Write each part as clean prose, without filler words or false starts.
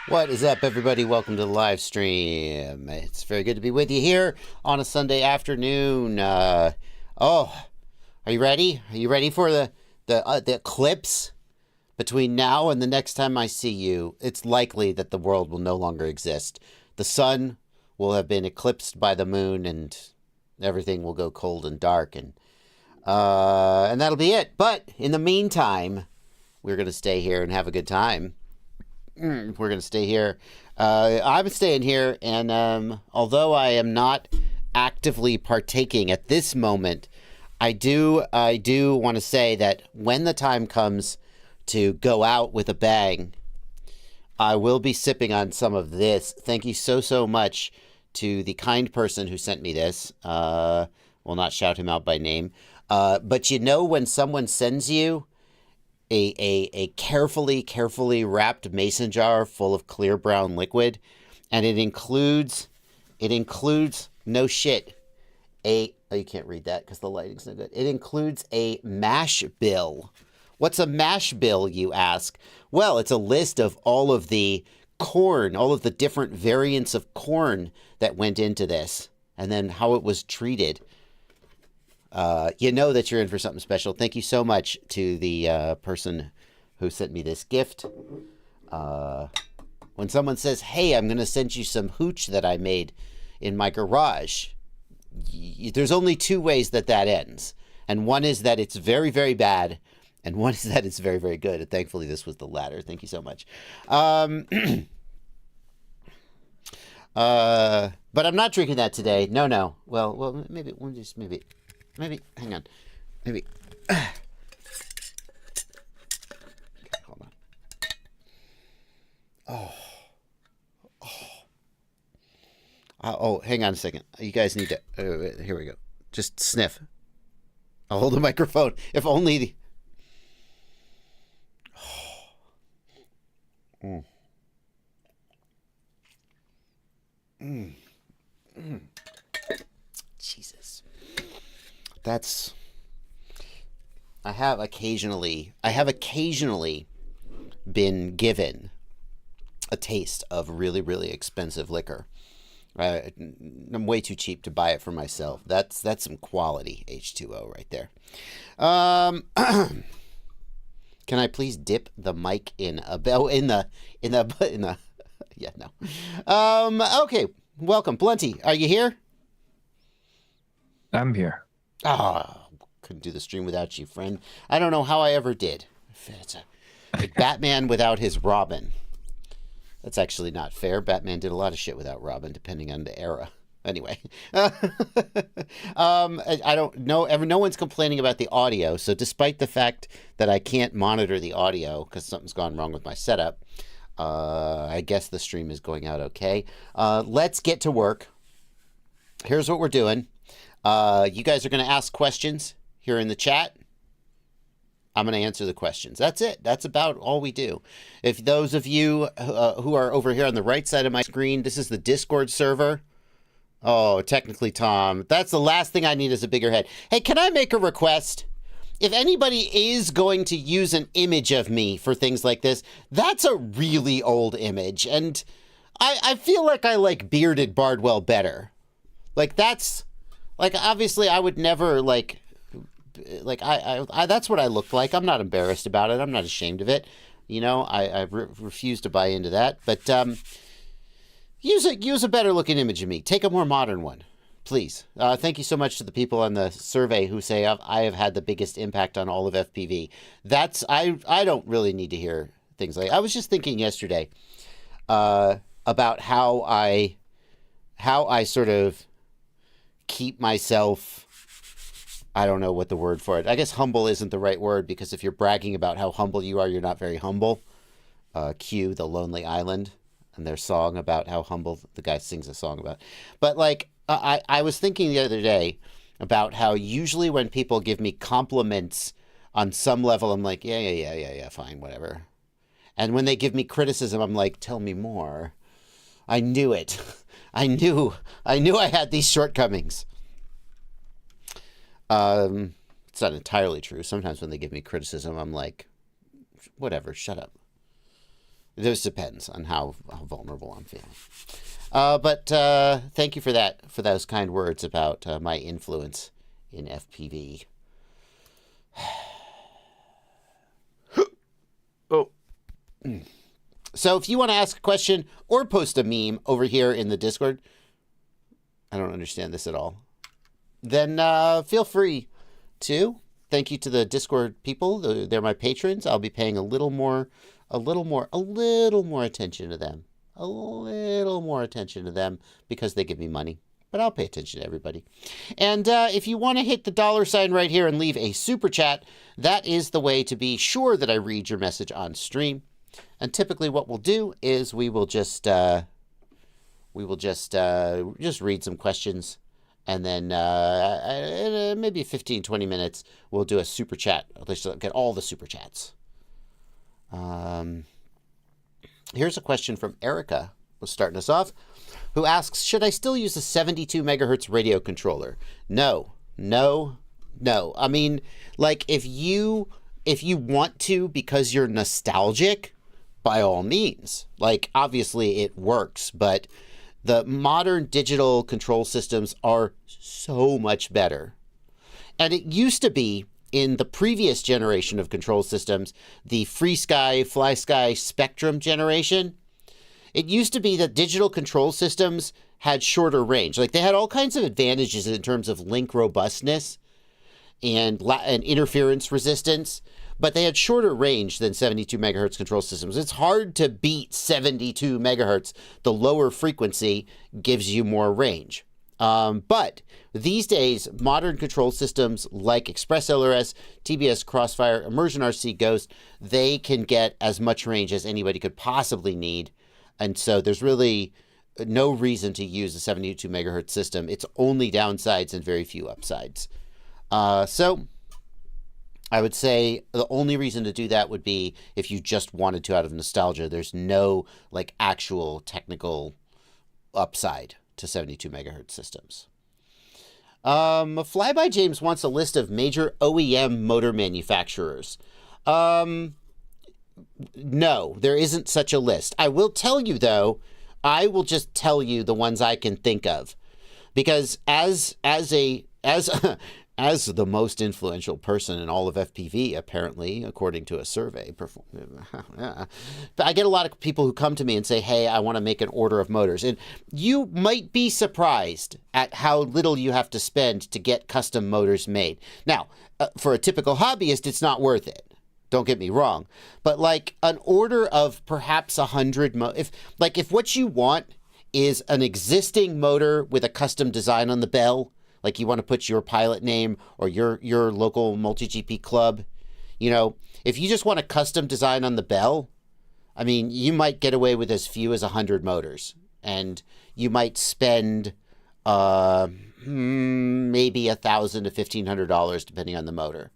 What is up, everybody? Welcome to the live stream. It's very good to be with you here on a Sunday afternoon. Are you ready? Are you ready for the eclipse? Between now and the next time I see you, it's likely that the world will no longer exist. The sun will have been eclipsed by the moon, and everything will go cold and dark, and that'll be it. But in the meantime, we're going to stay here and have a good time. We're going to stay here. I'm staying here, and although I am not actively partaking at this moment, I do want to say that when the time comes to go out with a bang, I will be sipping on some of this. Thank you so much to the kind person who sent me this. Will not shout him out by name. But you know when someone sends you a carefully wrapped mason jar full of clear brown liquid, and it includes no shit you can't read that because the lighting's no good. It includes a mash bill. What's a mash bill, you ask? Well, it's a list of all of the corn, all of the different variants of corn that went into this, and then how it was treated. You know that you're in for something special. Thank you so much to the person who sent me this gift. When someone says, hey, I'm going to send you some hooch that I made in my garage, there's only two ways that ends. And one is that it's very, very bad, and one is that it's very, very good. And thankfully, this was the latter. Thank you so much. But I'm not drinking that today. No. Well, maybe, hang on. Maybe. Hold on. Oh, hang on a second. You guys need to. Here we go. Just sniff. I'll hold the microphone. If only the. Jesus. I have occasionally been given a taste of really, really expensive liquor. I'm way too cheap to buy it for myself. That's some quality H2O right there. Can I please dip the mic in the yeah, no. Okay. Welcome. Plenty. Are you here? I'm here. Couldn't do the stream without you, friend. I don't know how I ever did. It's like Batman without his Robin. That's actually not fair. Batman did a lot of shit without Robin, depending on the era. Anyway, I don't know. No one's complaining about the audio. So despite the fact that I can't monitor the audio because something's gone wrong with my setup, I guess the stream is going out okay. Let's get to work. Here's what we're doing. You guys are going to ask questions here in the chat. I'm going to answer the questions. That's it. That's about all we do. If those of you who are over here on the right side of my screen, this is the Discord server. Oh, technically, Tom. That's the last thing I need is a bigger head. Hey, can I make a request? If anybody is going to use an image of me for things like this, that's a really old image. And I feel like I like bearded Bardwell better. Like, that's... Like, obviously, I would never, I that's what I look like. I'm not embarrassed about it. I'm not ashamed of it. You know, I refuse to buy into that. But use a better-looking image of me. Take a more modern one, please. Thank you so much to the people on the survey who say I have had the biggest impact on all of FPV. I don't really need to hear things like... I was just thinking yesterday about how I sort of keep myself, I don't know what the word for it. I guess humble isn't the right word, because if you're bragging about how humble you are, you're not very humble. Cue The Lonely Island and their song about how humble the guy sings a song about. But like, I was thinking the other day about how usually when people give me compliments on some level, I'm like, yeah, fine, whatever. And when they give me criticism, I'm like, tell me more. I knew it. I knew I had these shortcomings. It's not entirely true. Sometimes when they give me criticism, I'm like, whatever, shut up. This depends on how vulnerable I'm feeling. But thank you for those kind words about my influence in FPV. Oh. So if you want to ask a question or post a meme over here in the Discord, I don't understand this at all, then feel free to. Thank you to the Discord people. They're my patrons. I'll be paying a little more attention to them. A little more attention to them because they give me money. But I'll pay attention to everybody. And if you want to hit the $sign right here and leave a super chat, that is the way to be sure that I read your message on stream. And typically what we'll do is we will just read some questions. And then maybe 15, 20 minutes, we'll do a super chat. Let's get all the super chats. Here's a question from Erica, who's starting us off, who asks, should I still use a 72 megahertz radio controller? No. I mean, like, if you want to because you're nostalgic, by all means. Like, obviously it works, but the modern digital control systems are so much better. And it used to be, in the previous generation of control systems, the FreeSky, FlySky Spectrum generation, it used to be that digital control systems had shorter range. Like, they had all kinds of advantages in terms of link robustness and interference resistance, but they had shorter range than 72 megahertz control systems. It's hard to beat 72 megahertz. The lower frequency gives you more range. But these days, modern control systems like Express LRS, TBS Crossfire, Immersion RC Ghost, they can get as much range as anybody could possibly need. And so there's really no reason to use a 72 megahertz system. It's only downsides and very few upsides. So I would say the only reason to do that would be if you just wanted to out of nostalgia. There's no like actual technical upside to 72 megahertz systems. Flyby James wants a list of major OEM motor manufacturers. No, there isn't such a list. I will tell you, though, I will just tell you the ones I can think of. Because as the most influential person in all of FPV, apparently, according to a survey, I get a lot of people who come to me and say, hey, I want to make an order of motors. And you might be surprised at how little you have to spend to get custom motors made. Now, for a typical hobbyist, it's not worth it. Don't get me wrong. But like an order of perhaps 100, if what you want is an existing motor with a custom design on the bell, like you want to put your pilot name or your local multi-GP club, you know, if you just want a custom design on the bell, I mean, you might get away with as few as 100 motors. And you might spend maybe $1,000 to $1,500 depending on the motor.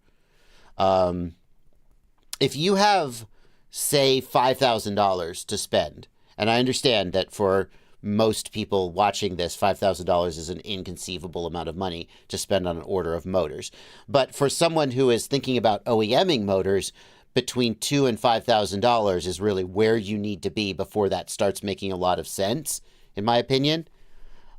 If you have, say, $5,000 to spend, and I understand that for most people watching this, $5,000 is an inconceivable amount of money to spend on an order of motors. But for someone who is thinking about OEMing motors, between $2,000 and $5,000 is really where you need to be before that starts making a lot of sense, in my opinion.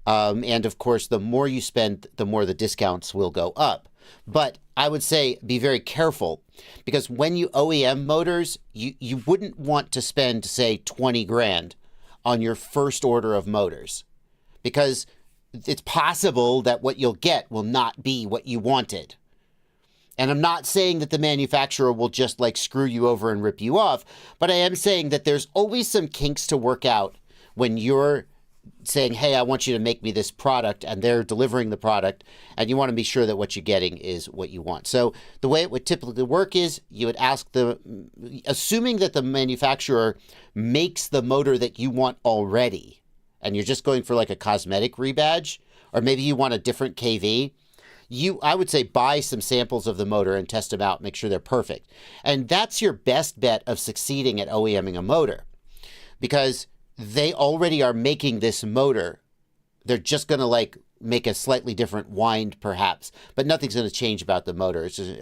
And of course, the more you spend, the more the discounts will go up. But I would say be very careful, because when you OEM motors, you wouldn't want to spend, say, 20 grand on your first order of motors, because it's possible that what you'll get will not be what you wanted. And I'm not saying that the manufacturer will just like screw you over and rip you off, but I am saying that there's always some kinks to work out when you're saying, hey, I want you to make me this product, and they're delivering the product, and you want to be sure that what you're getting is what you want. So the way it would typically work is you would ask assuming that the manufacturer makes the motor that you want already, and you're just going for like a cosmetic rebadge, or maybe you want a different KV, I would say buy some samples of the motor and test them out, make sure they're perfect. And that's your best bet of succeeding at OEMing a motor, because they already are making this motor. They're just going to like make a slightly different wind perhaps, but nothing's going to change about the motor. It's just,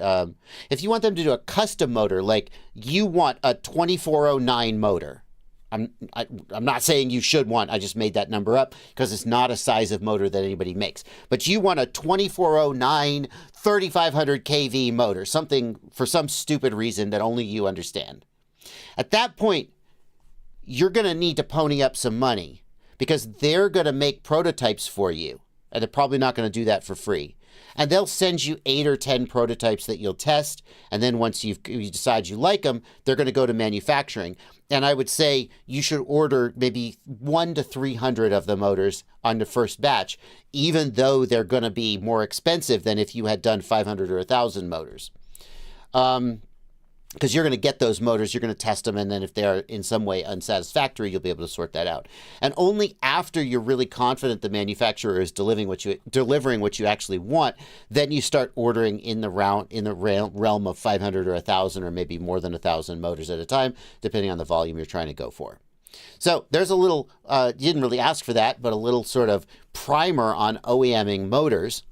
if you want them to do a custom motor, like you want a 2409 motor, I'm not saying you should want, I just made that number up because it's not a size of motor that anybody makes. But you want a 2409 3500 kV motor, something for some stupid reason that only you understand. At that point, you're going to need to pony up some money because they're going to make prototypes for you. And they're probably not going to do that for free. And they'll send you 8 or 10 prototypes that you'll test. And then once you decide you like them, they're going to go to manufacturing. And I would say you should order maybe 100 to 300 of the motors on the first batch, even though they're going to be more expensive than if you had done 500 or 1,000 motors. Because you're going to get those motors, you're going to test them, and then if they are in some way unsatisfactory, you'll be able to sort that out. And only after you're really confident the manufacturer is delivering what you actually want, then you start ordering in the realm of 500 or 1,000 or maybe more than 1,000 motors at a time, depending on the volume you're trying to go for. So there's a little, you didn't really ask for that, but a little sort of primer on OEMing motors.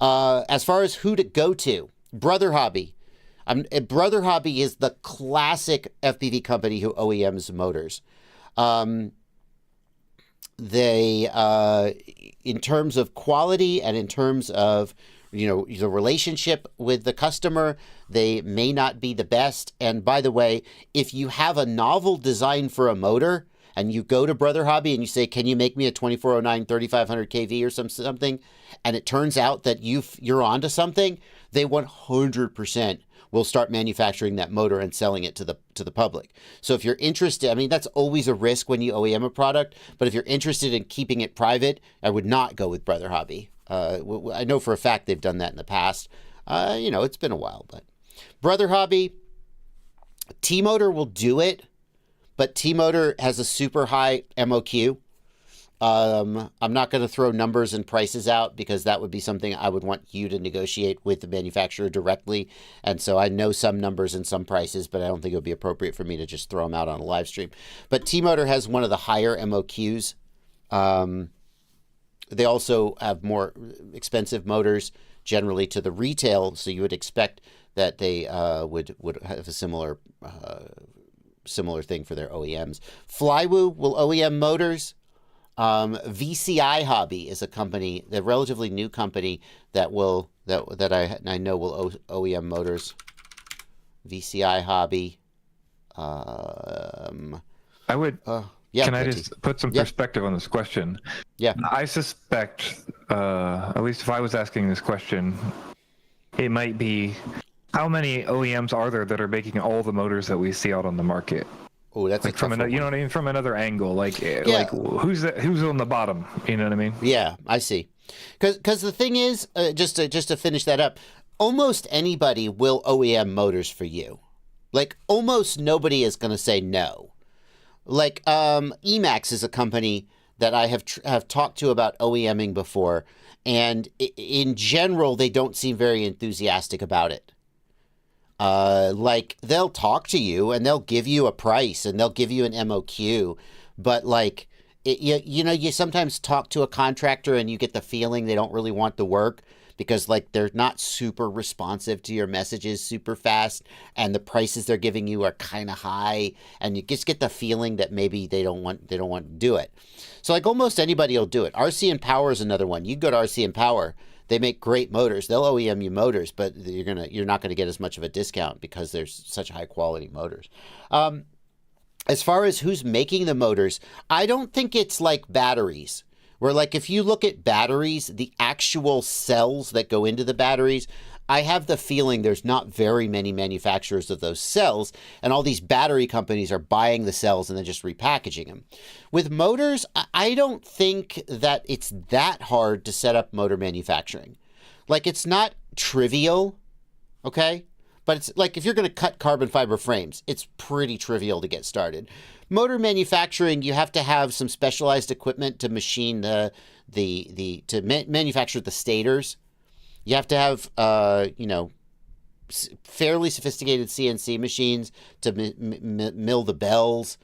As far as who to go to, Brother Hobby. Brother Hobby is the classic FPV company who OEMs motors. They, in terms of quality and in terms of, the relationship with the customer, they may not be the best. And by the way, if you have a novel design for a motor and you go to Brother Hobby and you say, can you make me a 2409 3500 kV or something? And it turns out that you're onto something, they 100% will start manufacturing that motor and selling it to the public. So if you're interested, I mean, that's always a risk when you OEM a product, but if you're interested in keeping it private, I would not go with Brother Hobby. I know for a fact they've done that in the past. It's been a while, but Brother Hobby, TMotor will do it, but TMotor has a super high MOQ. I'm not going to throw numbers and prices out because that would be something I would want you to negotiate with the manufacturer directly. And so I know some numbers and some prices, but I don't think it would be appropriate for me to just throw them out on a live stream. But TMotor has one of the higher MOQs. They also have more expensive motors generally to the retail, so you would expect that they would have a similar thing for their OEMs. Flywoo will OEM motors. VCI Hobby is a company, the relatively new company that I know will OEM motors. VCI Hobby. I would. Can I just put some perspective on this question? Yeah. I suspect, at least if I was asking this question, it might be how many OEMs are there that are making all the motors that we see out on the market? Oh, that's like from another, you know what I mean? From another angle, like who's on the bottom? You know what I mean? Yeah, I see. Because the thing is, just to finish that up, almost anybody will OEM motors for you. Like almost nobody is going to say no. Like Emax is a company that I have talked to about OEMing before, and in general they don't seem very enthusiastic about it. Like they'll talk to you and they'll give you a price and they'll give you an MOQ, but like you sometimes talk to a contractor and you get the feeling they don't really want the work because like they're not super responsive to your messages super fast and the prices they're giving you are kind of high and you just get the feeling that maybe they don't want to do it. So like almost anybody will do it. RC and Power is another one. You go to RC and Power, they make great motors. They'll OEM you motors, but you're not gonna get as much of a discount because there's such high quality motors. As far as who's making the motors, I don't think it's like batteries. Where like if you look at batteries, the actual cells that go into the batteries, I have the feeling there's not very many manufacturers of those cells, and all these battery companies are buying the cells and then just repackaging them. With motors, I don't think that it's that hard to set up motor manufacturing. Like it's not trivial, okay? But it's like if you're going to cut carbon fiber frames, it's pretty trivial to get started. Motor manufacturing, you have to have some specialized equipment to machine manufacture the stators. You have to have fairly sophisticated CNC machines to mill the bells,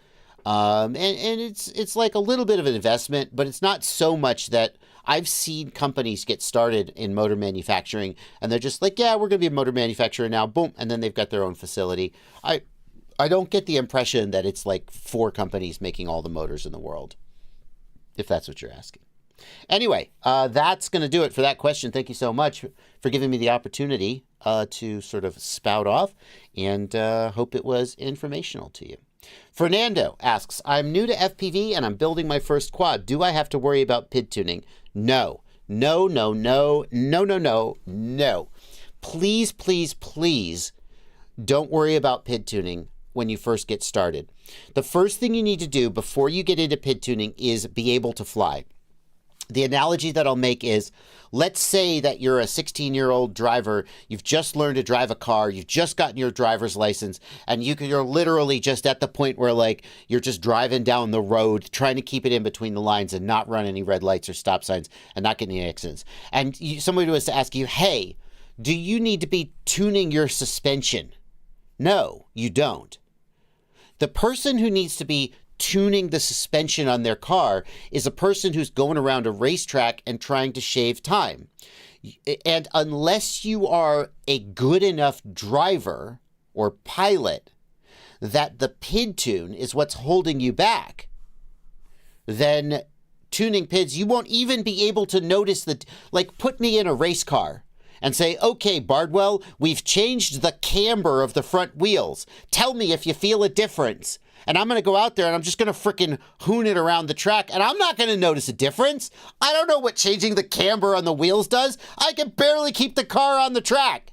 and it's like a little bit of an investment, but it's not so much that I've seen companies get started in motor manufacturing and they're just like, yeah, we're going to be a motor manufacturer now, boom, and then they've got their own facility. I don't get the impression that it's like 4 companies making all the motors in the world, if that's what you're asking. Anyway, that's going to do it for that question. Thank you so much for giving me the opportunity to sort of spout off, and hope it was informational to you. Fernando asks, I'm new to FPV and I'm building my first quad. Do I have to worry about PID tuning? No. No, no, no, no, no, no, no. Please, please, please don't worry about PID tuning when you first get started. The first thing you need to do before you get into PID tuning is be able to fly. The analogy that I'll make is, let's say that you're a 16-year-old driver, you've just learned to drive a car, you've just gotten your driver's license, and you're literally just at the point where, like, you're just driving down the road, trying to keep it in between the lines and not run any red lights or stop signs and not get any accidents. And somebody was to ask you, hey, do you need to be tuning your suspension? No, you don't. The person who needs to be tuning the suspension on their car is a person who's going around a racetrack and trying to shave time. And unless you are a good enough driver or pilot that the PID tune is what's holding you back, then tuning PIDs, you won't even be able to notice that. Like, put me in a race car and say, okay, Bardwell, we've changed the camber of the front wheels. Tell me if you feel a difference. And I'm going to go out there and I'm just going to frickin' hoon it around the track, and I'm not going to notice a difference. I don't know what changing the camber on the wheels does. I can barely keep the car on the track.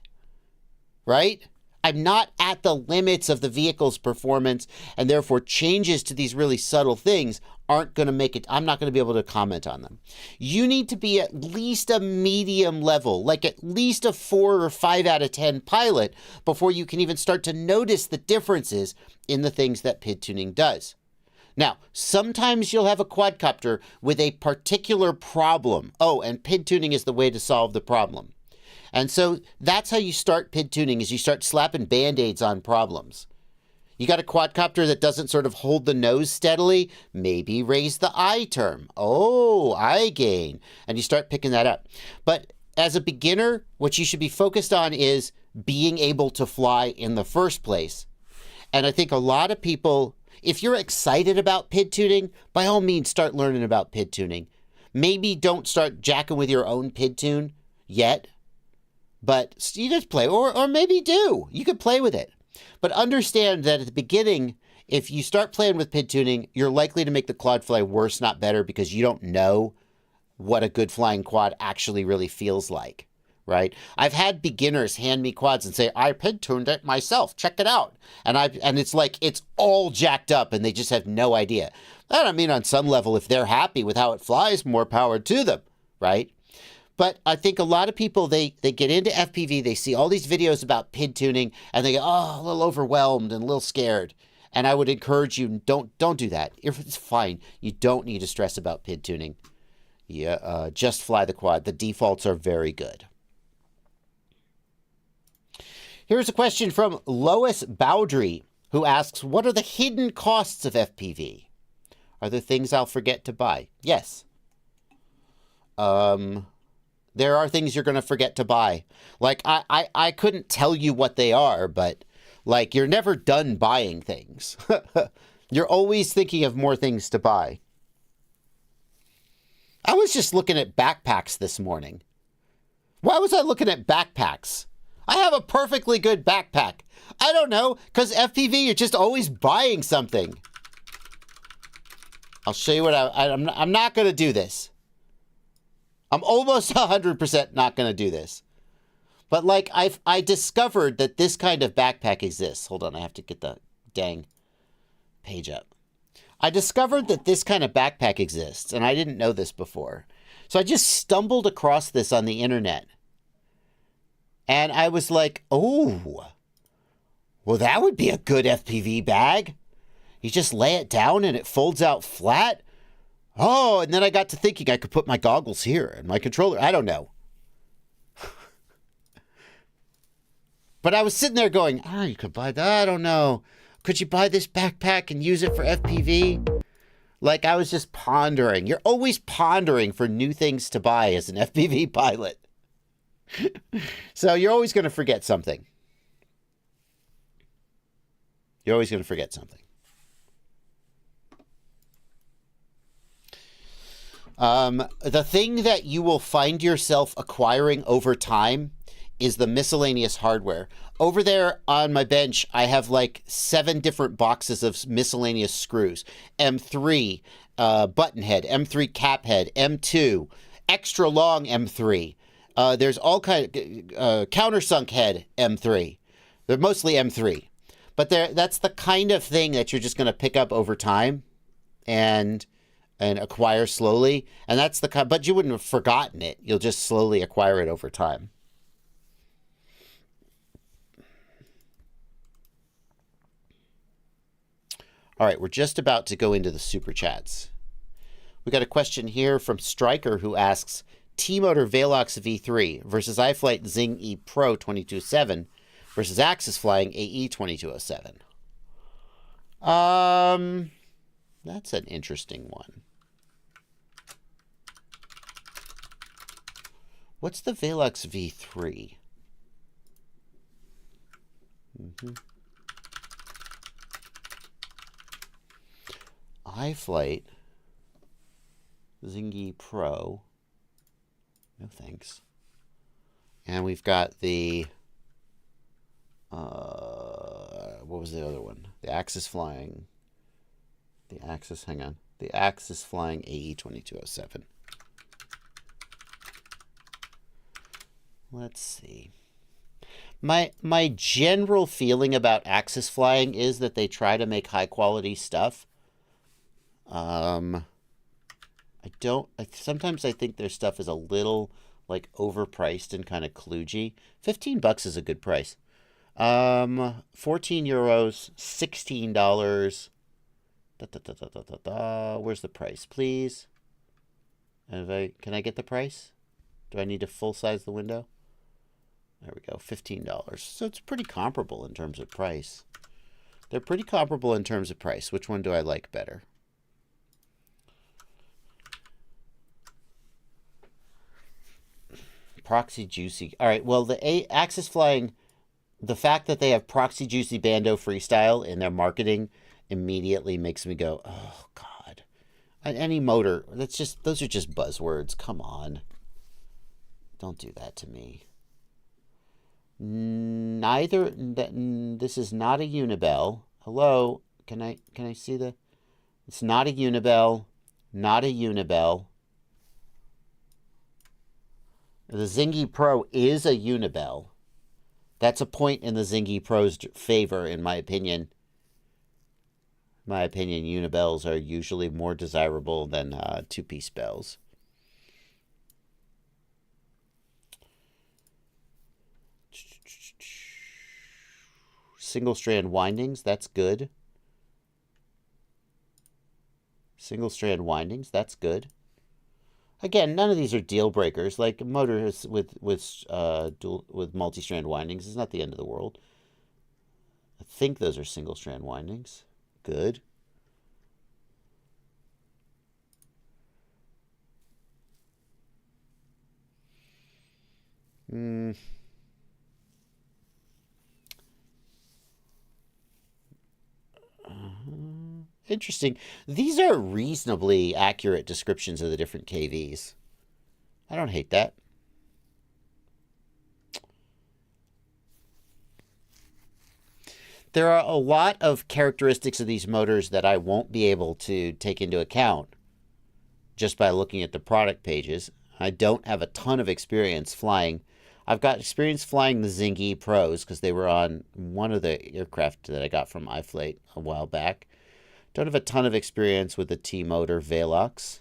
Right? I'm not at the limits of the vehicle's performance, and therefore changes to these really subtle things aren't going to make it. I'm not going to be able to comment on them. You need to be at least a medium level, like at least a 4 or 5 out of 10 pilot, before you can even start to notice the differences in the things that PID tuning does. Now, sometimes you'll have a quadcopter with a particular problem. Oh, and PID tuning is the way to solve the problem. And so that's how you start PID tuning, is you start slapping Band-Aids on problems. You got a quadcopter that doesn't sort of hold the nose steadily, maybe raise the eye term. Oh, eye gain. And you start picking that up. But as a beginner, what you should be focused on is being able to fly in the first place. And I think a lot of people, if you're excited about PID tuning, by all means start learning about PID tuning. Maybe don't start jacking with your own PID tune yet, but you just play, or maybe do. You could play with it. But understand that at the beginning, if you start playing with PID tuning, you're likely to make the quad fly worse, not better, because you don't know what a good flying quad actually really feels like, right? I've had beginners hand me quads and say, I PID tuned it myself, check it out. And it's like, it's all jacked up and they just have no idea. I mean, on some level, if they're happy with how it flies, more power to them, right? But I think a lot of people, they get into FPV, they see all these videos about PID tuning, and they go, oh, a little overwhelmed and a little scared. And I would encourage you, don't do that. It's fine. You don't need to stress about PID tuning. Yeah, just fly the quad. The defaults are very good. Here's a question from Lois Bowdry, who asks, what are the hidden costs of FPV? Are there things I'll forget to buy? Yes. There are things you're going to forget to buy. Like, I couldn't tell you what they are, but, like, you're never done buying things. You're always thinking of more things to buy. I was just looking at backpacks this morning. Why was I looking at backpacks? I have a perfectly good backpack. I don't know, because FPV, you're just always buying something. I'll show you what I'm not going to do this. I'm almost 100% not going to do this. But, like, I discovered that this kind of backpack exists. Hold on, I have to get the dang page up. I discovered that this kind of backpack exists, and I didn't know this before. So I just stumbled across this on the internet. And I was like, oh, well, that would be a good FPV bag. You just lay it down and it folds out flat. Oh, and then I got to thinking I could put my goggles here and my controller. I don't know. But I was sitting there going, oh, you could buy that. I don't know. Could you buy this backpack and use it for FPV? Like, I was just pondering. You're always pondering for new things to buy as an FPV pilot. So you're always going to forget something. You're always going to forget something. The thing that you will find yourself acquiring over time is the miscellaneous hardware. Over there on my bench, I have like 7 different boxes of miscellaneous screws. M3 button head, M3 cap head, M2, extra long M3. There's all kind of countersunk head M3. They're mostly M3. But that's the kind of thing that you're just going to pick up over time and acquire slowly. And that's but you wouldn't have forgotten it. You'll just slowly acquire it over time. All right, we're just about to go into the super chats. We got a question here from Stryker who asks, TMotor Velox V3 versus iFlight Zing E Pro 2207 versus Axis Flying AE 2207. That's an interesting one. What's the Velox V3? iFlight Zing E Pro. No thanks. And we've got the what was the other one? The Axis Flying. The Axis, hang on. The Axis Flying AE 2207. Let's see. My general feeling about Axis Flying is that they try to make high quality stuff. Sometimes I think their stuff is a little like overpriced and kind of kludgy. $15 is a good price. 14 euros, $16. Where's the price, please? And can I get the price? Do I need to full size the window? There we go, $15. So it's pretty comparable in terms of price. They're pretty comparable in terms of price. Which one do I like better? Proxy Juicy. All right, well, the Axis Flying, the fact that they have Proxy Juicy Bando Freestyle in their marketing immediately makes me go, oh, God. Any motor, those are just buzzwords. Come on. Don't do that to me. This is not a Unibel. Hello? Can I see it's not a Unibel. Not a Unibel. The Zing Pro is a Unibel. That's a point in the Zing Pro's favor, in my opinion. In my opinion, Unibels are usually more desirable than two-piece bells. Single strand windings, that's good. Single strand windings, that's good. Again, none of these are deal breakers. Like motors with multi-strand windings is not the end of the world. I think those are single strand windings. Good. Interesting. These are reasonably accurate descriptions of the different KVs. I don't hate that. There are a lot of characteristics of these motors that I won't be able to take into account just by looking at the product pages. I don't have a ton of experience flying. I've got experience flying the Zing Pros because they were on one of the aircraft that I got from iFlight a while back. Don't have a ton of experience with the TMotor Velox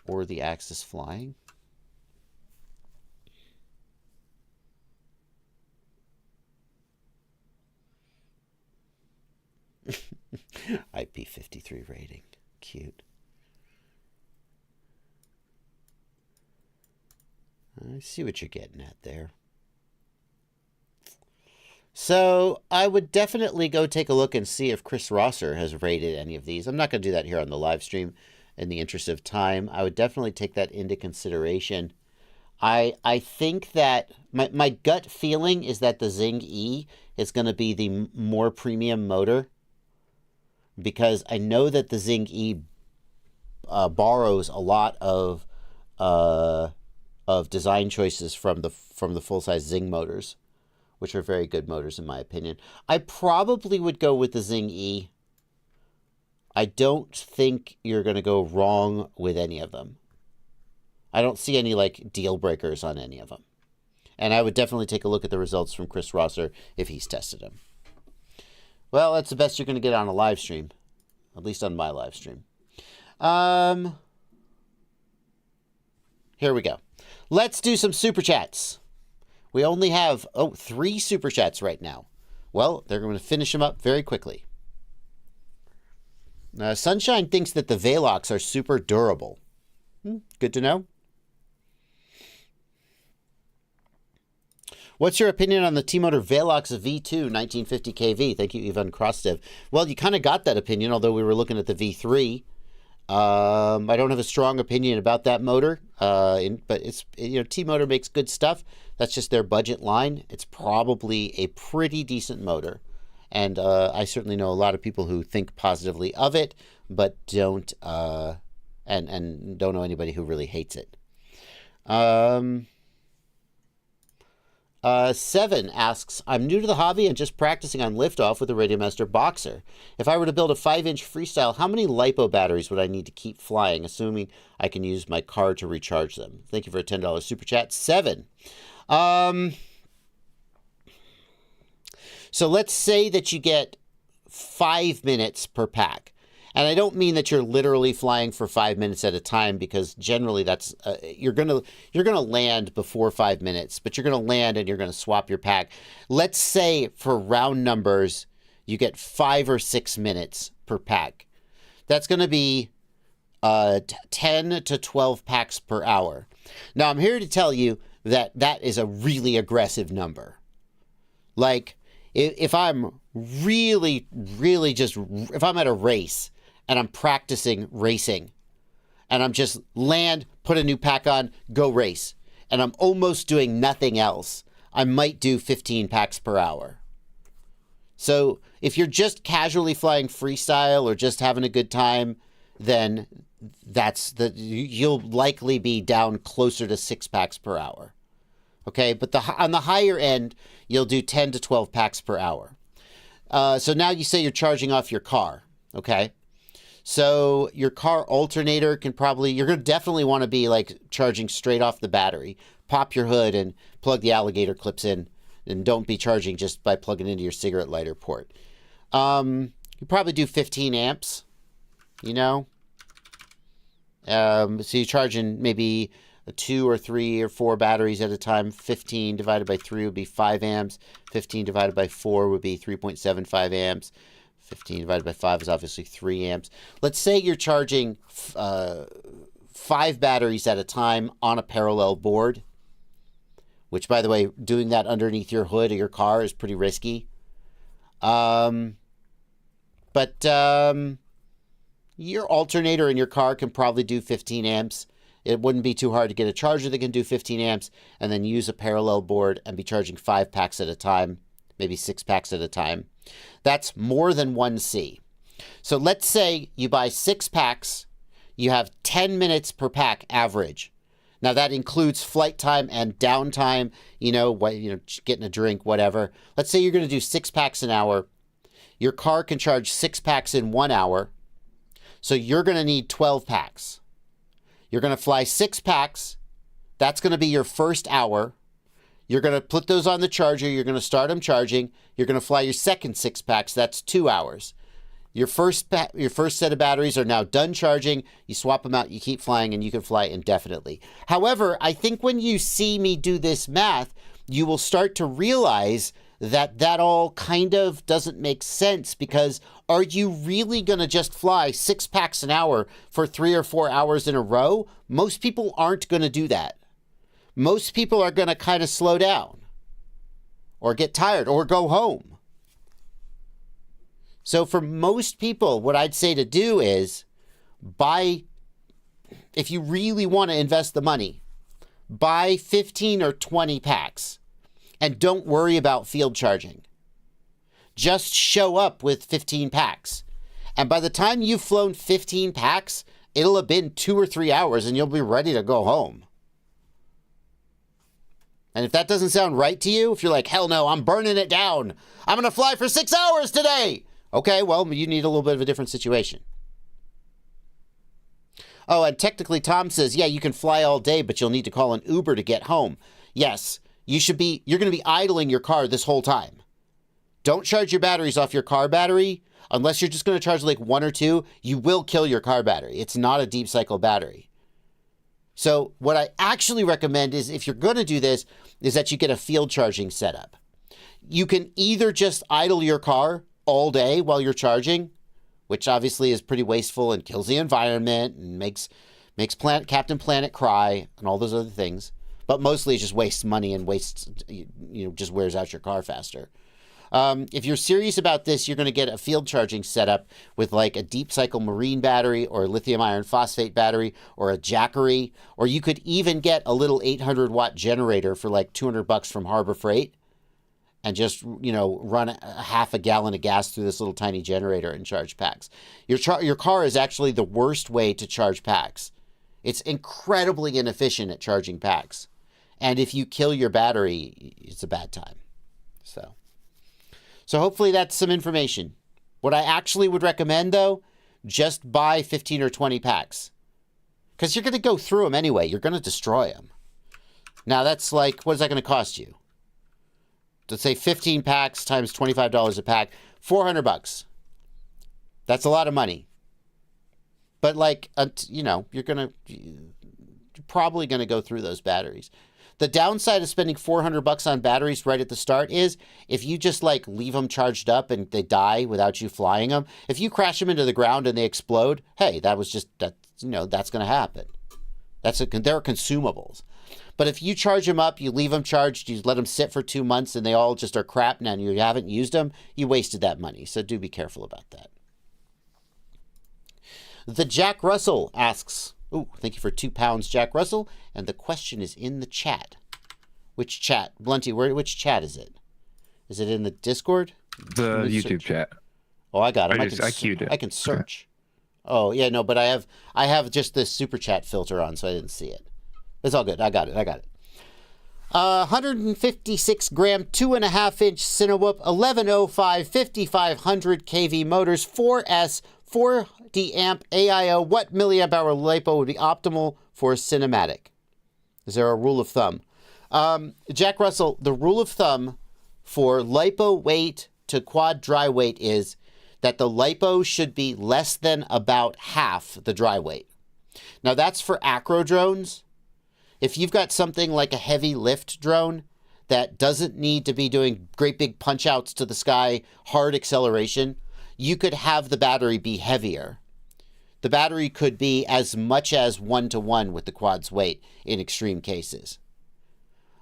or the Axis Flying. IP53 rating. Cute. I see what you're getting at there. So I would definitely go take a look and see if Chris Rosser has rated any of these. I'm not going to do that here on the live stream in the interest of time. I would definitely take that into consideration. I think that my gut feeling is that the Zing E is going to be the more premium motor, because I know that the Zing E borrows a lot of design choices from the full-size Zing motors, which are very good motors in my opinion. I probably would go with the Zing E. I don't think you're going to go wrong with any of them. I don't see any like deal breakers on any of them. And I would definitely take a look at the results from Chris Rosser if he's tested them. Well, that's the best you're going to get on a live stream, at least on my live stream. Here we go. Let's do some super chats. We only have 3 super chats right now. Well, they're going to finish them up very quickly. Sunshine thinks that the Veilox are super durable. Good to know. What's your opinion on the TMotor Veilo V2 1950 kV? Thank you, Ivan Krostev. Well, you kind of got that opinion, although we were looking at the V3. I don't have a strong opinion about that motor, but it's, TMotor makes good stuff. That's just their budget line. It's probably a pretty decent motor, and I certainly know a lot of people who think positively of it, but don't and don't know anybody who really hates it. 7 asks, I'm new to the hobby and just practicing on liftoff with the Radiomaster Boxer. If I were to build a 5-inch freestyle, how many Lipo batteries would I need to keep flying, assuming I can use my car to recharge them? Thank you for a $10 super chat. 7. So let's say that you get 5 minutes per pack. And I don't mean that you're literally flying for 5 minutes at a time, because generally that's you're gonna land before 5 minutes, but you're gonna land and you're gonna swap your pack. Let's say for round numbers, you get 5 or 6 minutes per pack. That's gonna be 10 to 12 packs per hour. Now I'm here to tell you that that is a really aggressive number. Like if I'm really if I'm at a race and I'm practicing racing, and I'm just land, put a new pack on, go race, and I'm almost doing nothing else, I might do 15 packs per hour. So if you're just casually flying freestyle or just having a good time, then you'll likely be down closer to 6 packs per hour. Okay, but on the higher end, you'll do 10 to 12 packs per hour. So now you say you're charging off your car, okay? So your car alternator can you're going to definitely want to be like charging straight off the battery. Pop your hood and plug the alligator clips in, and don't be charging just by plugging into your cigarette lighter port. You probably do 15 amps, So you're charging maybe 2 or 3 or 4 batteries at a time. 15 divided by 3 would be 5 amps. 15 divided by 4 would be 3.75 amps. 15 divided by 5 is obviously 3 amps. Let's say you're charging 5 batteries at a time on a parallel board, which, by the way, doing that underneath your hood of your car is pretty risky. But your alternator in your car can probably do 15 amps. It wouldn't be too hard to get a charger that can do 15 amps and then use a parallel board and be charging 5 packs at a time, maybe 6 packs at a time. That's more than 1C. So let's say you buy 6 packs, you have 10 minutes per pack average. Now that includes flight time and downtime, getting a drink, whatever. Let's say you're going to do 6 packs an hour. Your car can charge 6 packs in 1 hour. So you're going to need 12 packs. You're going to fly 6 packs. That's going to be your first hour. You're going to put those on the charger. You're going to start them charging. You're going to fly your second 6 packs. That's 2 hours. Your first set of batteries are now done charging. You swap them out. You keep flying, and you can fly indefinitely. However, I think when you see me do this math, you will start to realize that all kind of doesn't make sense, because are you really going to just fly 6 packs an hour for 3 or 4 hours in a row? Most people aren't going to do that. Most people are going to kind of slow down or get tired or go home. So for most people, what I'd say to do is if you really want to invest the money, buy 15 or 20 packs and don't worry about field charging. Just show up with 15 packs. And by the time you've flown 15 packs, it'll have been 2 or 3 hours and you'll be ready to go home. And if that doesn't sound right to you, if you're like, hell no, I'm burning it down. I'm going to fly for 6 hours today. Okay, well, you need a little bit of a different situation. Oh, and technically Tom says, yeah, you can fly all day, but you'll need to call an Uber to get home. Yes, you're going to be idling your car this whole time. Don't charge your batteries off your car battery. Unless you're just going to charge like 1 or 2, you will kill your car battery. It's not a deep cycle battery. So what I actually recommend is, if you're going to do this, is that you get a field charging setup. You can either just idle your car all day while you're charging, which obviously is pretty wasteful and kills the environment and makes Captain Planet cry and all those other things. But mostly it just wastes money and just wears out your car faster. If you're serious about this, you're going to get a field charging setup with like a deep cycle marine battery or a lithium iron phosphate battery or a Jackery, or you could even get a little 800 watt generator for like $200 from Harbor Freight and just, run a half a gallon of gas through this little tiny generator and charge packs. Your car is actually the worst way to charge packs. It's incredibly inefficient at charging packs. And if you kill your battery, it's a bad time. So hopefully that's some information. What I actually would recommend, though, just buy 15 or 20 packs. Because you're going to go through them anyway. You're going to destroy them. Now, that's like, what is that going to cost you? Let's say 15 packs times $25 a pack, $400. That's a lot of money. But like, you're probably going to go through those batteries. The downside of spending $400 on batteries right at the start is if you just like leave them charged up and they die without you flying them, if you crash them into the ground and they explode, hey, that's going to happen. They're consumables. But if you charge them up, you leave them charged, you let them sit for 2 months and they all just are crap now and you haven't used them, you wasted that money. So do be careful about that. The Jack Russell asks, thank you for £2, Jack Russell. And the question is in the chat. Which chat? Blunty, which chat is it? Is it in the Discord? The YouTube chat. Oh, I got it. I queued it. I can search. Okay. Oh, yeah, no, but I have just the super chat filter on, so I didn't see it. It's all good. I got it. 156 gram, 2.5 inch Cinewhoop, 1105, 5500 kV motors, 4S, 40 amp AIO. What milliamp hour LiPo would be optimal for cinematic? Is there a rule of thumb? Jack Russell, the rule of thumb for LiPo weight to quad dry weight is that the LiPo should be less than about half the dry weight. Now that's for acro drones. If you've got something like a heavy lift drone that doesn't need to be doing great big punch outs to the sky, hard acceleration, you could have the battery be heavier. The battery could be as much as 1-to-1 with the quad's weight in extreme cases.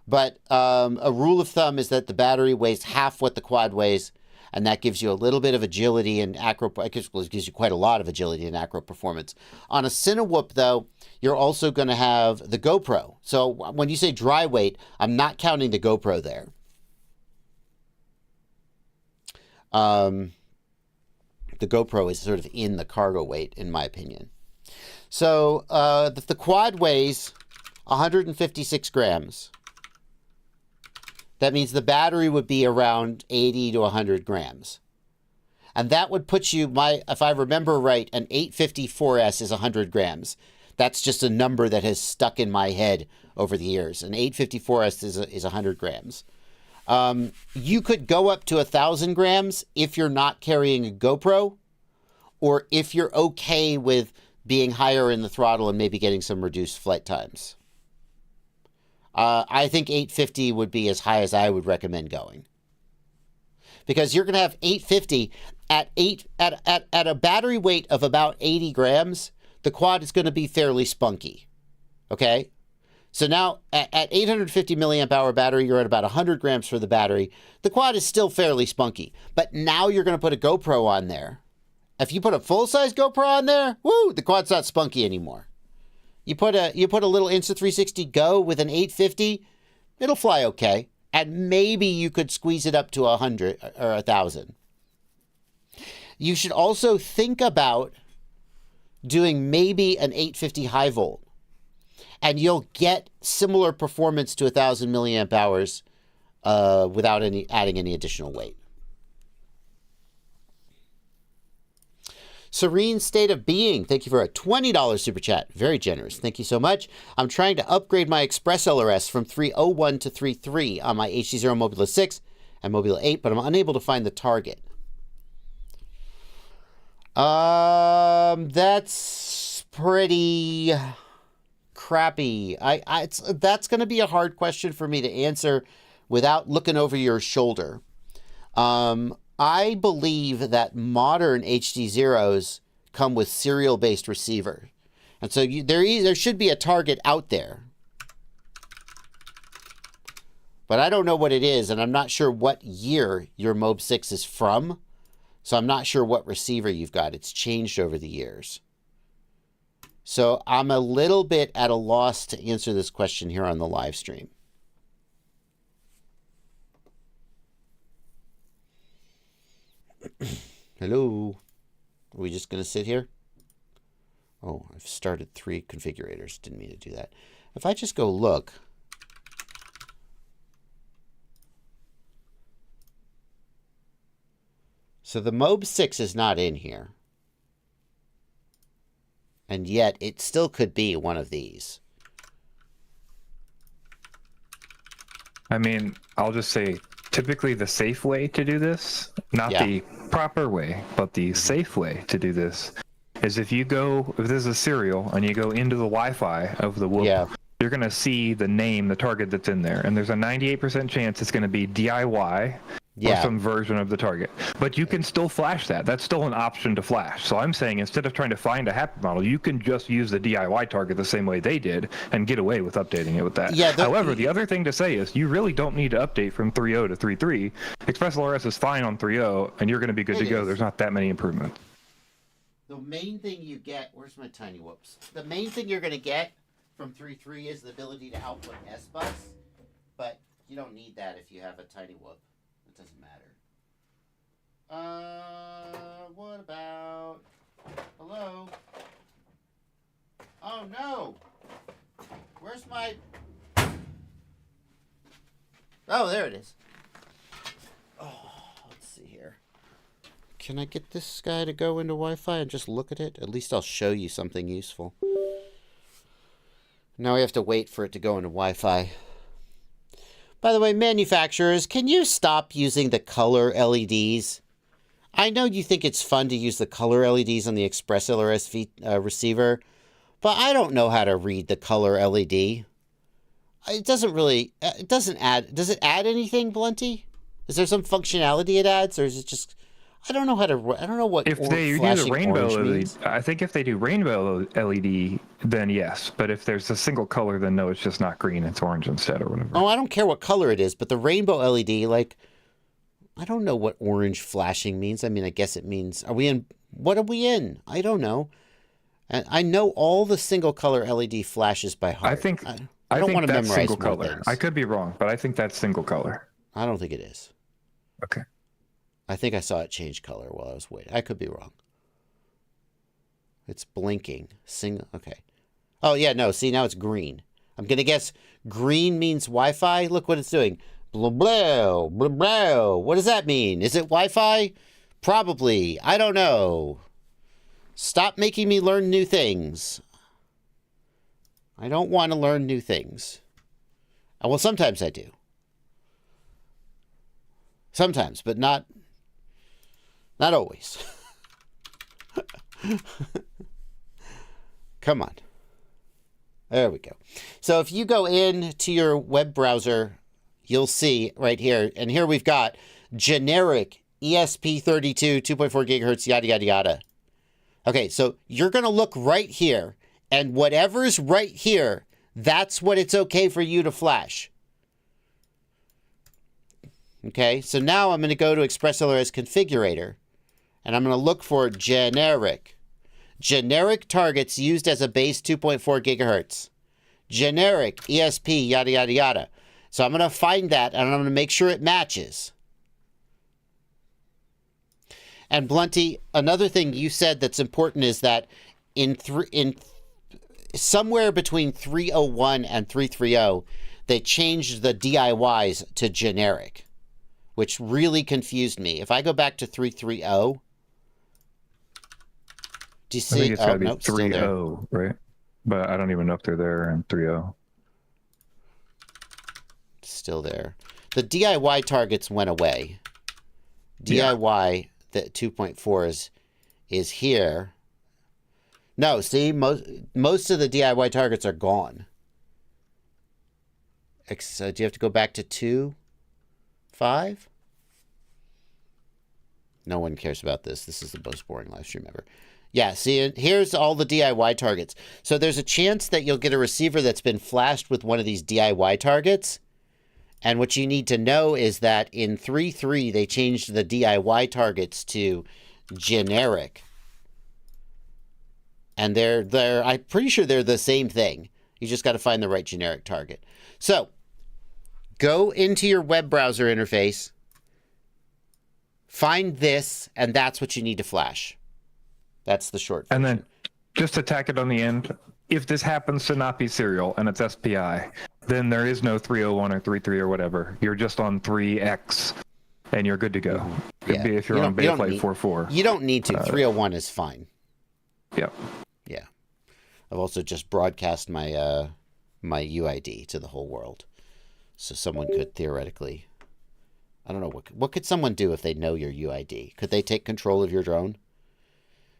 But a rule of thumb is that the battery weighs half what the quad weighs, and that gives you a little bit of agility and it gives you quite a lot of agility and acro performance. On a Cinewhoop, though, you're also going to have the GoPro. So when you say dry weight, I'm not counting the GoPro there. The GoPro is sort of in the cargo weight, in my opinion. So the quad weighs 156 grams. That means the battery would be around 80 to 100 grams. And that would put you, if I remember right, an 854S is 100 grams. That's just a number that has stuck in my head over the years. An 854S is 100 grams. You could go up to 1,000 grams if you're not carrying a GoPro, or if you're okay with being higher in the throttle and maybe getting some reduced flight times. I think 850 would be as high as I would recommend going. Because you're going to have 850 at a battery weight of about 80 grams, the quad is going to be fairly spunky. Okay? So now at 850 milliamp hour battery, you're at about 100 grams for the battery. The quad is still fairly spunky. But now you're going to put a GoPro on there. If you put a full-size GoPro on there, woo, the quad's not spunky anymore. You put a little Insta360 Go with an 850, it'll fly okay. And maybe you could squeeze it up to 100 or 1,000. You should also think about doing maybe an 850 high volt. And you'll get similar performance to 1,000 milliamp hours without adding any additional weight. Serene State of Being, thank you for a $20 super chat. Very generous. Thank you so much. I'm trying to upgrade my Express LRS from 301 to 33 on my HD0 Mobula 6 and Mobula 8, but I'm unable to find the target. That's pretty crappy. That's going to be a hard question for me to answer without looking over your shoulder. I believe that modern HD Zeros come with serial-based receiver. And so there should be a target out there. But I don't know what it is, and I'm not sure what year your Mob 6 is from. So I'm not sure what receiver you've got. It's changed over the years. So I'm a little bit at a loss to answer this question here on the live stream. Hello. Are we just going to sit here? Oh, I've started 3 configurators. Didn't mean to do that. If I just go look. So the Mob 6 is not in here. And yet it still could be one of these. I mean, I'll just say, typically the safe way to do this, not the proper way, but the safe way to do this, is if this is a serial, and you go into the Wi-Fi of the Whoop, you're going to see the name, the target that's in there, and there's a 98% chance it's going to be DIY or some version of the target. But you can still flash that. That's still an option to flash. So I'm saying instead of trying to find a happy model, you can just use the DIY target the same way they did and get away with updating it with that. However, the other thing to say is you really don't need to update from 3.0 to 3.3. Express LRS is fine on 3.0, and you're going to be good to go. There's not that many improvements. The main thing you get, where's my tiny whoops? The main thing you're going to get from 3.3 is the ability to output S-Bus, but you don't need that if you have a tiny whoop. It doesn't matter. What about... Hello? Oh, no! Where's my... Oh, there it is. Oh, let's see here. Can I get this guy to go into Wi-Fi and just look at it? At least I'll show you something useful. Now we have to wait for it to go into Wi-Fi. By the way, manufacturers, can you stop using the color LEDs? I know you think it's fun to use the color LEDs on the Express LRS receiver, but I don't know how to read the color LED. It doesn't really, it doesn't add, does it add anything, Blunty? Is there some functionality it adds, or is it just, I don't know how to, I don't know what if they do the rainbow LED, I think if they do rainbow LED, then yes. But if there's a single color, then no, it's just not green, it's orange instead or whatever. Oh, I don't care what color it is, but the rainbow LED, like, I don't know what orange flashing means. I mean, I guess it means, are we in, what are we in? I don't know. And I know all the single color LED flashes by heart. I don't want to memorize single more color. things. I could be wrong, but I think that's single color. I don't think it is. Okay. I think I saw it change color while I was waiting. I could be wrong. It's blinking. Okay. Oh, yeah, no. See, now it's green. I'm going to guess green means Wi-Fi. Look what it's doing. Blah, blah, blah, blah. What does that mean? Is it Wi-Fi? Probably. I don't know. Stop making me learn new things. I don't want to learn new things. Well, sometimes I do. Sometimes, but not always. Come on. There we go. So if you go into your web browser, you'll see right here, and here we've got generic ESP32, 2.4 gigahertz, yada, yada, yada. Okay, so you're going to look right here, and whatever's right here, that's what it's okay for you to flash. Okay, so now I'm going to go to Express LRS Configurator, and I'm going to look for generic. generic targets used as a base 2.4 gigahertz. Generic ESP, yada, yada, yada. So I'm going to find that, and I'm going to make sure it matches. And Blunty, another thing you said that's important is that in somewhere between 301 and 330, they changed the DIYs to generic, which really confused me. If I go back to 330, do you see? I think it's got to be nope, 3.0, right? But I don't even know if they're there in 3.0. Still there. The DIY targets went away. DIY, the 2.4 is here. No, see, most of the DIY targets are gone. Do you have to go back to 2.5? No one cares about this. This is the most boring live stream ever. Yeah, see, here's all the DIY targets. So there's a chance that you'll get a receiver that's been flashed with one of these DIY targets. And what you need to know is that in 3.3, they changed the DIY targets to generic. And I'm pretty sure they're the same thing. You just got to find the right generic target. So go into your web browser interface, find this, and that's what you need to flash. That's the short version. And then just to tack it on the end, if this happens to not be serial and it's SPI, then there is no 301 or 33 or whatever. You're just on 3X and you're good to go. Yeah. If you're on Betaflight 4.4. You don't need to. 301 is fine. Yep. Yeah. I've also just broadcast my my UID to the whole world. So someone could theoretically, I don't know, what could someone do if they know your UID? Could they take control of your drone?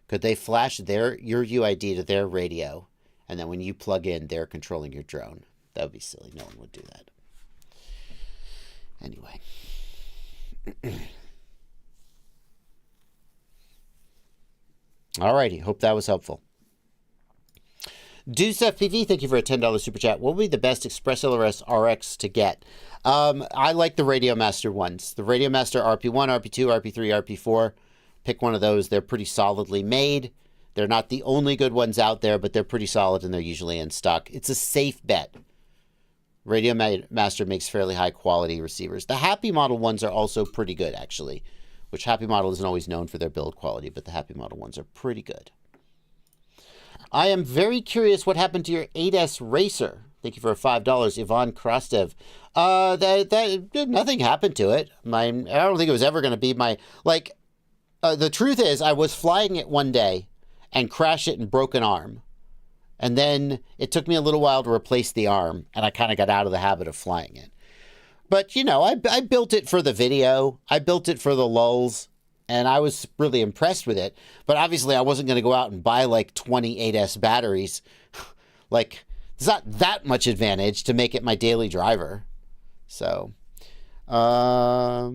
Could they flash your UID to their radio, and then when you plug in, they're controlling your drone? That would be silly. No one would do that. Anyway. Alrighty. Hope that was helpful. Deuce FPV, thank you for a $10 super chat. What would be the best Express LRS RX to get? I like the Radio Master ones. The Radio Master RP1, RP2, RP3, RP4. Pick one of those. They're pretty solidly made. They're not the only good ones out there, but they're pretty solid and they're usually in stock. It's a safe bet. Radio Master makes fairly high quality receivers. The Happy Model ones are also pretty good, actually, which Happy Model isn't always known for their build quality, but the Happy Model ones are pretty good. I am very curious what happened to your 8S Racer. Thank you for $5, Ivan Krastev. Nothing happened to it. I don't think it was ever going to be my, the truth is, I was flying it one day and crashed it and broke an arm. And then it took me a little while to replace the arm, and I kind of got out of the habit of flying it. But, you know, I built it for the video. I built it for the lulz, and I was really impressed with it. But obviously, I wasn't going to go out and buy, 20 8S batteries. There's not that much advantage to make it my daily driver. So, yeah.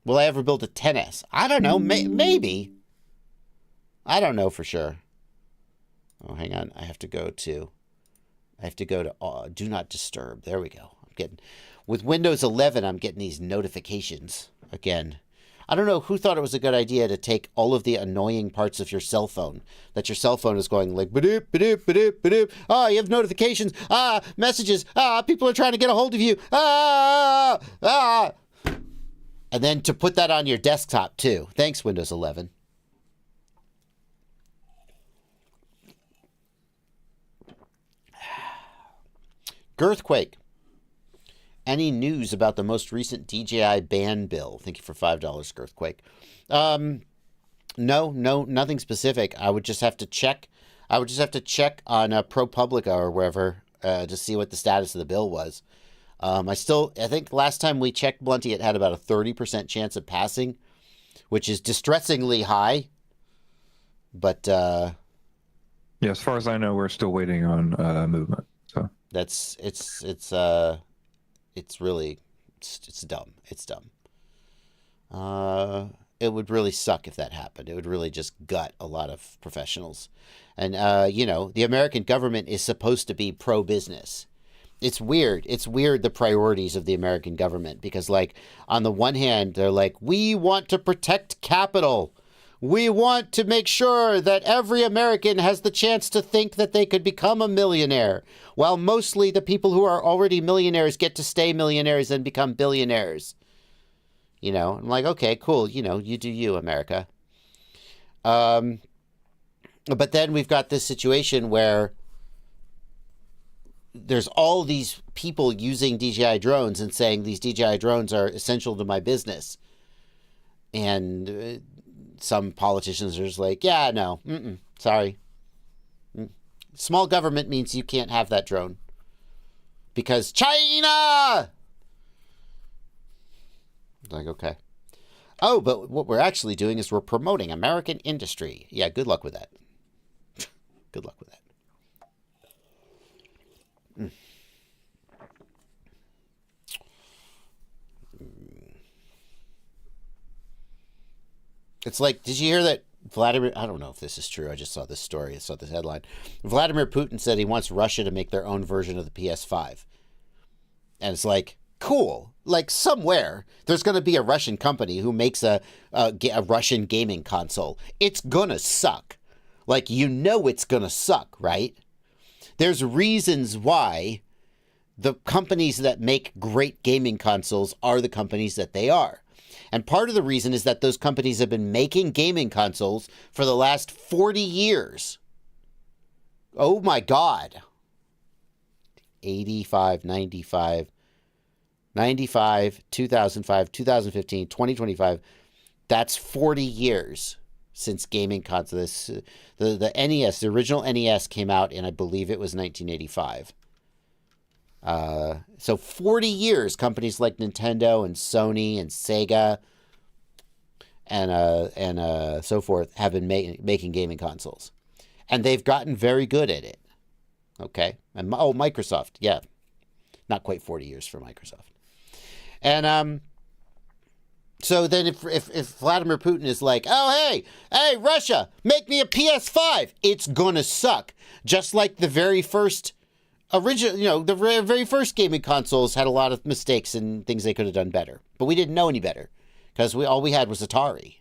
Will I ever build a 10S? I don't know. Maybe. I don't know for sure. Oh, hang on. I have to go to Do Not Disturb. There we go. With Windows 11, I'm getting these notifications again. I don't know who thought it was a good idea to take all of the annoying parts of your cell phone. That your cell phone is going like, ba-doop, ba-doop, ba-doop, ba-doop. Oh, you have notifications. Messages. People are trying to get a hold of you. And then to put that on your desktop, too. Thanks, Windows 11. Girthquake. Any news about the most recent DJI ban bill? Thank you for $5, Girthquake. No, nothing specific. I would just have to check. I check on ProPublica or wherever to see what the status of the bill was. I think last time we checked, Blunty, it had about a 30% chance of passing, which is distressingly high. But yeah, as far as I know, we're still waiting on movement. So it's really dumb. It's dumb. It would really suck if that happened. It would really just gut a lot of professionals. And the American government is supposed to be pro-business. It's weird. It's weird, the priorities of the American government, because on the one hand, they're like, we want to protect capital. we want to make sure that every American has the chance to think that they could become a millionaire, while mostly the people who are already millionaires get to stay millionaires and become billionaires. You know, I'm like, okay, cool. You know, you do you, America. But then we've got this situation where there's all these people using DJI drones and saying these DJI drones are essential to my business. And some politicians are just like, yeah, no, sorry. Small government means you can't have that drone. Because China! Like, okay. Oh, but what we're actually doing is we're promoting American industry. Yeah, good luck with that. Good luck with that. It's like, did you hear that Vladimir, I don't know if this is true, I just saw this story, I saw this headline. Vladimir Putin said he wants Russia to make their own version of the PS5. And it's like, cool. Like, somewhere there's going to be a Russian company who makes a Russian gaming console. It's going to suck. Like, you know it's going to suck, right? There's reasons why the companies that make great gaming consoles are the companies that they are. And part of the reason is that those companies have been making gaming consoles for the last 40 years. Oh my God. 85, 95, 95, 2005, 2015, 2025. That's 40 years since gaming consoles. The NES, the original NES came out in, I believe it was 1985. So 40 years, companies like Nintendo and Sony and Sega and so forth have been making gaming consoles. And they've gotten very good at it. Okay. And Microsoft. Yeah. Not quite 40 years for Microsoft. And so then if Vladimir Putin is like, oh, hey, Russia, make me a PS5, it's gonna suck. Just like the very first the very first gaming consoles had a lot of mistakes and things they could have done better. But we didn't know any better because all we had was Atari.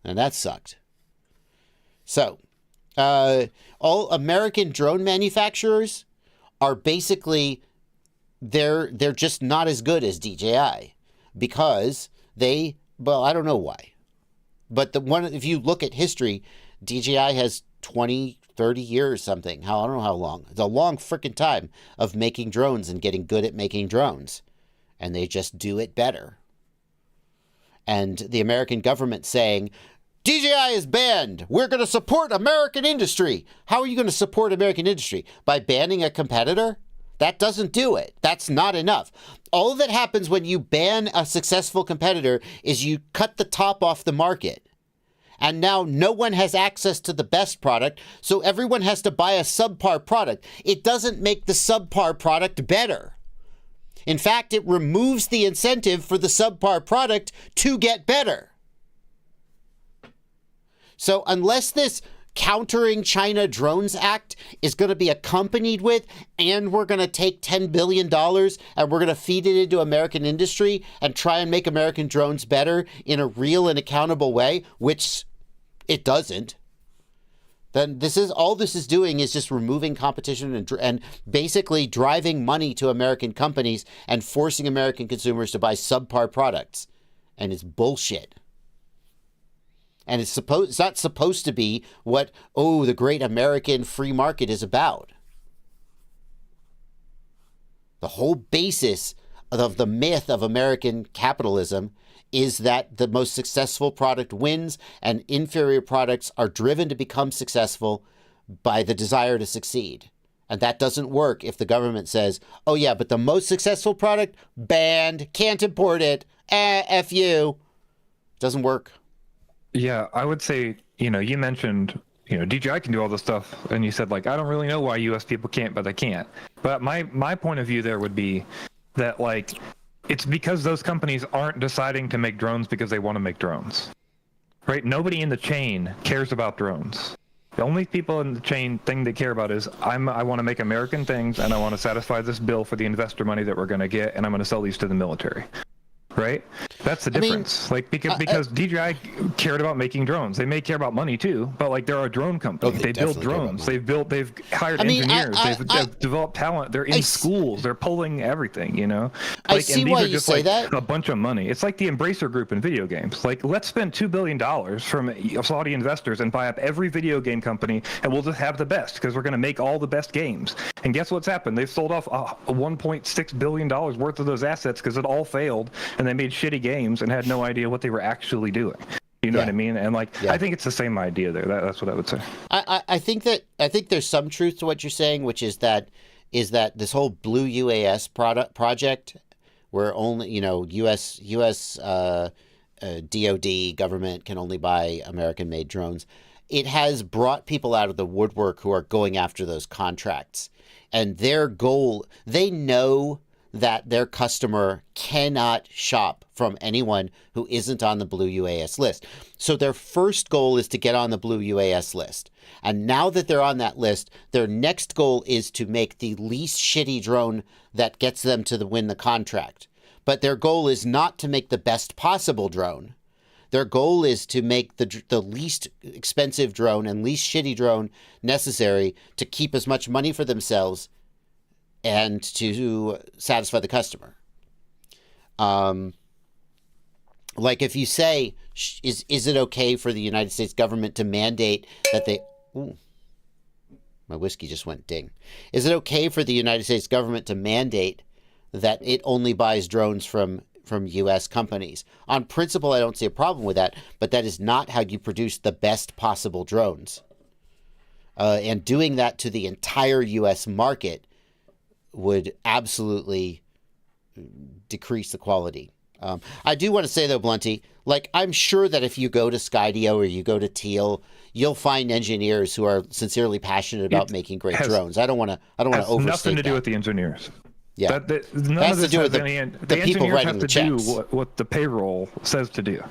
And that sucked. So, all American drone manufacturers are basically, they're just not as good as DJI because I don't know why. But if you look at history, DJI has 20, 30 years something. I don't know how long. It's a long freaking time of making drones and getting good at making drones. And they just do it better. And the American government saying, DJI is banned. We're going to support American industry. How are you going to support American industry? By banning a competitor? That doesn't do it. That's not enough. All that happens when you ban a successful competitor is you cut the top off the market. And now no one has access to the best product, so everyone has to buy a subpar product. It doesn't make the subpar product better. In fact, it removes the incentive for the subpar product to get better. So unless this Countering China Drones Act is going to be accompanied with, and we're going to take $10 billion and we're going to feed it into American industry and try and make American drones better in a real and accountable way, which it doesn't, then this is doing is just removing competition and basically driving money to American companies and forcing American consumers to buy subpar products. And it's bullshit. And it's not supposed to be what, the great American free market is about. The whole basis of the myth of American capitalism is that the most successful product wins and inferior products are driven to become successful by the desire to succeed. And that doesn't work if the government says, oh yeah, but the most successful product, banned, can't import it, F you. Doesn't work. Yeah, I would say, you mentioned, DJI can do all this stuff, and you said, I don't really know why U.S. people can't, but they can't. But my point of view there would be that, it's because those companies aren't deciding to make drones because they want to make drones, right? Nobody in the chain cares about drones. The only people in the chain thing they care about is I want to make American things, and I want to satisfy this bill for the investor money that we're going to get, and I'm going to sell these to the military, right? That's the I mean, difference. Like because DJI cared about making drones. They may care about money too, but like they're a drone company. They build drones. They've hired engineers. They've developed talent. They're in schools. They're pulling everything. You know. I see why you say that. A bunch of money. It's like the Embracer Group in video games. Like, let's spend $2 billion from Saudi investors and buy up every video game company, and we'll just have the best because we're going to make all the best games. And guess what's happened? They've sold off $1.6 billion worth of those assets because it all failed, and they made shitty games and had no idea what they were actually doing. You know what I mean? And like, I think it's the same idea there. That's what I would say. I think there's some truth to what you're saying, which is that this whole Blue UAS project, where only U.S. DoD government can only buy American-made drones, it has brought people out of the woodwork who are going after those contracts, and their goal, they know that their customer cannot shop from anyone who isn't on the Blue UAS list. So their first goal is to get on the Blue UAS list. And now that they're on that list, their next goal is to make the least shitty drone that gets them to win the contract. But their goal is not to make the best possible drone. Their goal is to make the least expensive drone and least shitty drone necessary to keep as much money for themselves and to satisfy the customer. Like if you say, is it okay for the United States government to mandate that they... Ooh, my whiskey just went ding. Is it okay for the United States government to mandate that it only buys drones from U.S. companies? On principle, I don't see a problem with that, but that is not how you produce the best possible drones. And doing that to the entire U.S. market would absolutely decrease the quality. I do want to say, though, Blunty, like, I'm sure that if you go to Skydio or you go to Teal, you'll find engineers who are sincerely passionate about making great drones. I don't want to overstate that. Nothing to do with the engineers. Yeah, none of this has any. The people engineers writing have the to do checks. what the payroll says to do.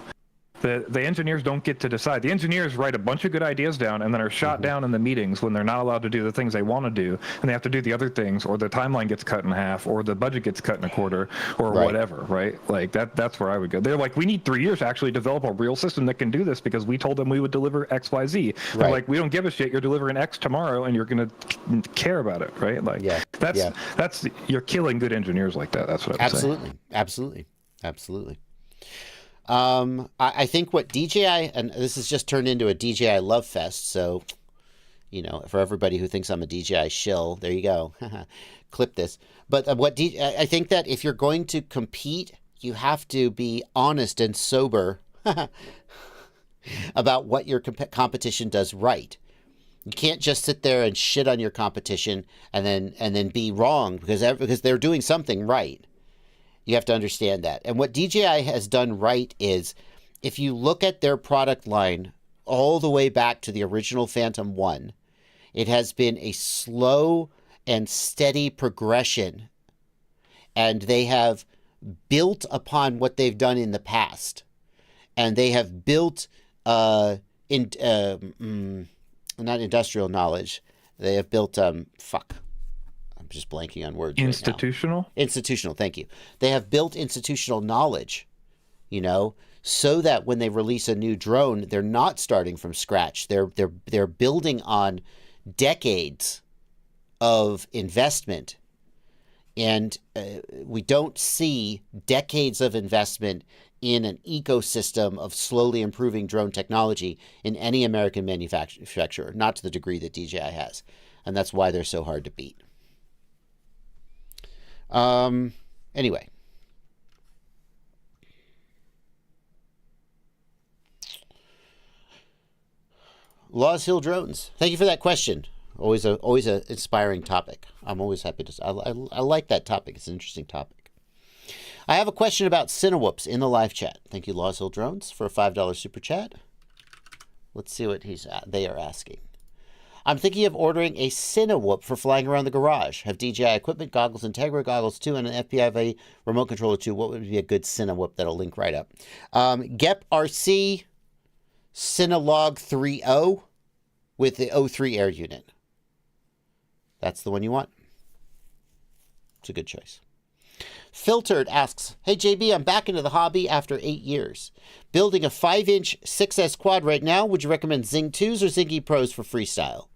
The engineers don't get to decide. The engineers write a bunch of good ideas down and then are shot down in the meetings when they're not allowed to do the things they want to do, and they have to do the other things, or the timeline gets cut in half, or the budget gets cut in a quarter, or whatever, right? Like that's where I would go. They're like, we need 3 years to actually develop a real system that can do this because we told them we would deliver X, Y, Z. They're like, we don't give a shit. You're delivering X tomorrow, and you're gonna care about it, right? Like, that's you're killing good engineers like that. That's what I would say. Absolutely. I think what DJI, and this has just turned into a DJI Love Fest, so, for everybody who thinks I'm a DJI shill, there you go. Clip this. But I think that if you're going to compete, you have to be honest and sober about what your competition does right. You can't just sit there and shit on your competition and then be wrong because they're doing something right. You have to understand that. And what DJI has done right is, if you look at their product line all the way back to the original Phantom 1, it has been a slow and steady progression. And they have built upon what they've done in the past. And they have built, not industrial knowledge, they have built, just blanking on words. Institutional? Right now. Institutional, thank you. They have built institutional knowledge, so that when they release a new drone, they're not starting from scratch. They're building on decades of investment. And we don't see decades of investment in an ecosystem of slowly improving drone technology in any American manufacturer, not to the degree that DJI has. And that's why they're so hard to beat. Anyway. Laws Hill drones. Thank you for that question. Always a inspiring topic. I'm always happy to. I like that topic. It's an interesting topic. I have a question about Cinewhoops in the live chat. Thank you, Laws Hill Drones, for a $5 super chat. Let's see what they are asking. I'm thinking of ordering a Cinewhoop for flying around the garage. Have DJI equipment, goggles, Integra goggles too, and an FPV remote controller too. What would be a good Cinewhoop? That'll link right up. GEP RC Cinelog 3.0 with the O3 air unit. That's the one you want. It's a good choice. Filtered asks, hey JB, I'm back into the hobby after 8 years. Building a 5-inch 6S quad right now. Would you recommend Zing 2s or Zing E Pros for freestyle?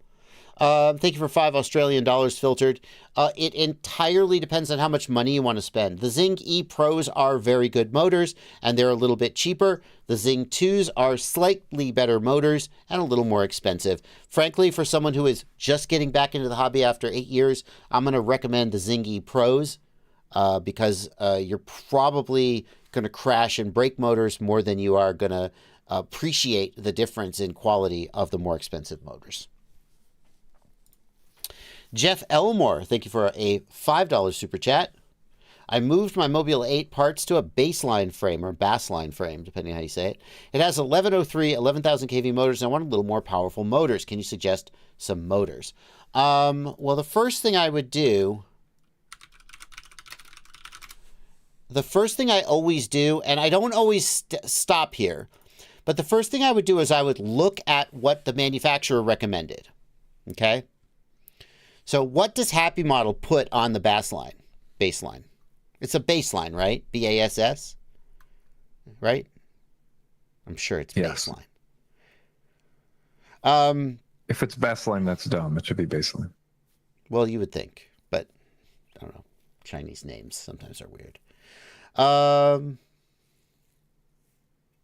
Thank you for $5 Filtered. It entirely depends on how much money you want to spend. The Zing E Pros are very good motors, and they're a little bit cheaper. The Zing 2s are slightly better motors and a little more expensive. Frankly, for someone who is just getting back into the hobby after 8 years, I'm going to recommend the Zing E Pros because you're probably going to crash and break motors more than you are going to appreciate the difference in quality of the more expensive motors. Jeff Elmore, thank you for a $5 super chat. I moved my Mobile 8 parts to a baseline frame or bassline frame, depending on how you say it. It has 1103, 11,000 kV motors, and I want a little more powerful motors. Can you suggest some motors? Well, the first thing I always do, and I don't always stop here, but the first thing I would do is I would look at what the manufacturer recommended. Okay? So what does Happy Model put on the baseline? It's a baseline, right? B-A-S-S? Right? I'm sure it's baseline. If it's baseline, that's dumb. It should be baseline. Well, you would think, but I don't know. Chinese names sometimes are weird.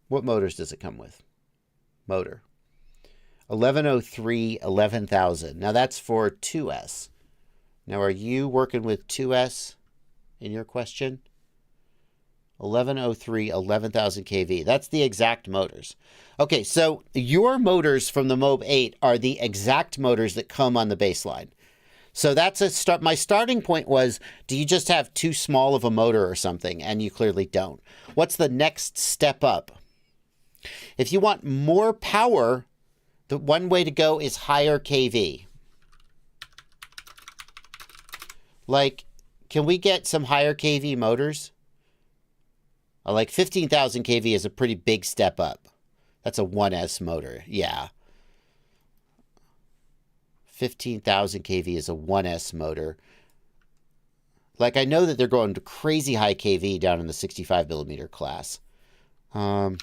What motors does it come with? Motor. 1103, 11,000. Now that's for 2S. Now are you working with 2S in your question? 1103, 11,000 kV. That's the exact motors. Okay, so your motors from the Mob 8 are the exact motors that come on the baseline. So that's a start. My starting point was, do you just have too small of a motor or something? And you clearly don't. What's the next step up? If you want more power, the one way to go is higher kV. Like, can we get some higher kV motors? Like 15,000 kV is a pretty big step up. That's a 1S motor. Yeah. 15,000 kV is a 1S motor. Like, I know that they're going to crazy high kV down in the 65 millimeter class. Can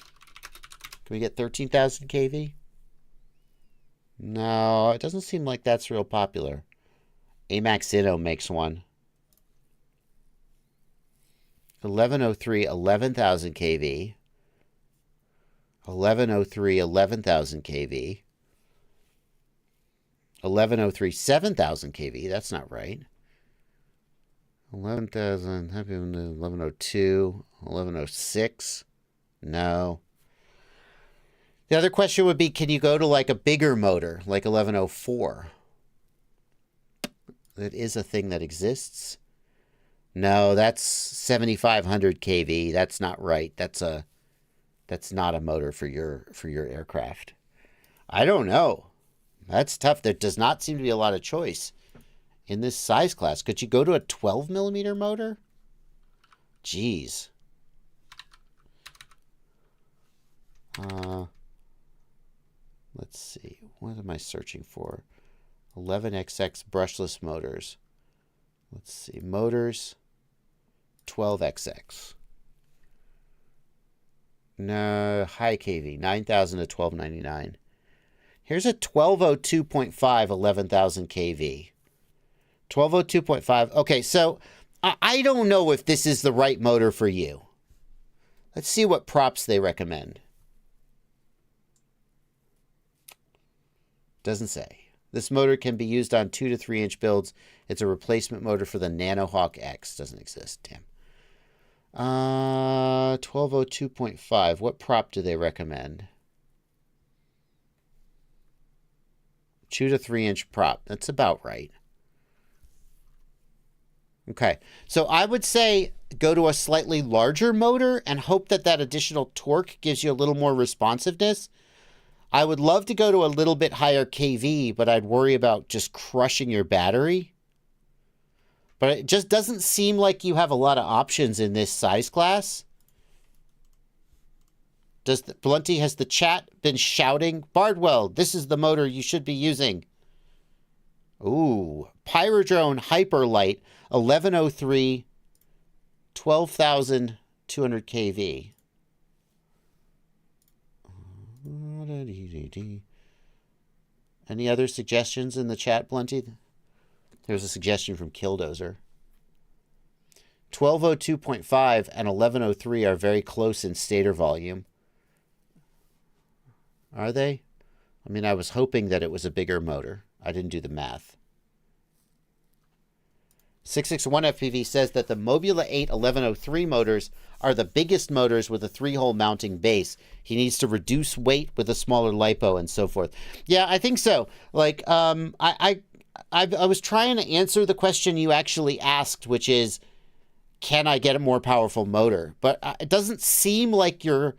we get 13,000 kV? No, it doesn't seem like that's real popular. AMAX Inno makes one. 1103, 11,000 kV. 1103, 11,000 kV. 1103, 7,000 kV. That's not right. 11,000, 1102, 1106. No. The other question would be, can you go to like a bigger motor, like 1104? That is a thing that exists. No, that's 7,500 kV. That's not right. That's not a motor for your aircraft. I don't know. That's tough. There does not seem to be a lot of choice in this size class. Could you go to a 12 millimeter motor? Jeez. Let's see. What am I searching for? 11XX brushless motors. Let's see. Motors. 12XX. No. High KV. 9,000 to 1299. Here's a 1202.5 11,000 kV. 1202.5. Okay, so I don't know if this is the right motor for you. Let's see what props they recommend. Doesn't say. This motor can be used on 2 to 3 inch builds. It's a replacement motor for the Nanohawk X. Doesn't exist. Damn. 1202.5. What prop do they recommend? 2 to 3 inch prop. That's about right. Okay. So I would say go to a slightly larger motor and hope that that additional torque gives you a little more responsiveness. I would love to go to a little bit higher kV, but I'd worry about just crushing your battery. But it just doesn't seem like you have a lot of options in this size class. Blunty, has the chat been shouting? Bardwell, this is the motor you should be using. Ooh, Pyrodrone Hyperlight 1103 12,200 kV. Any other suggestions in the chat, Blunty? There's a suggestion from Killdozer. 1202.5 and 1103 are very close in stator volume. Are they? I mean, I was hoping that it was a bigger motor. I didn't do the math. 661 FPV says that the Mobula 8 1103 motors are the biggest motors with a 3-hole mounting base. He needs to reduce weight with a smaller lipo and so forth. Yeah, I think so. Like, I was trying to answer the question you actually asked, which is, can I get a more powerful motor? But it doesn't seem like you're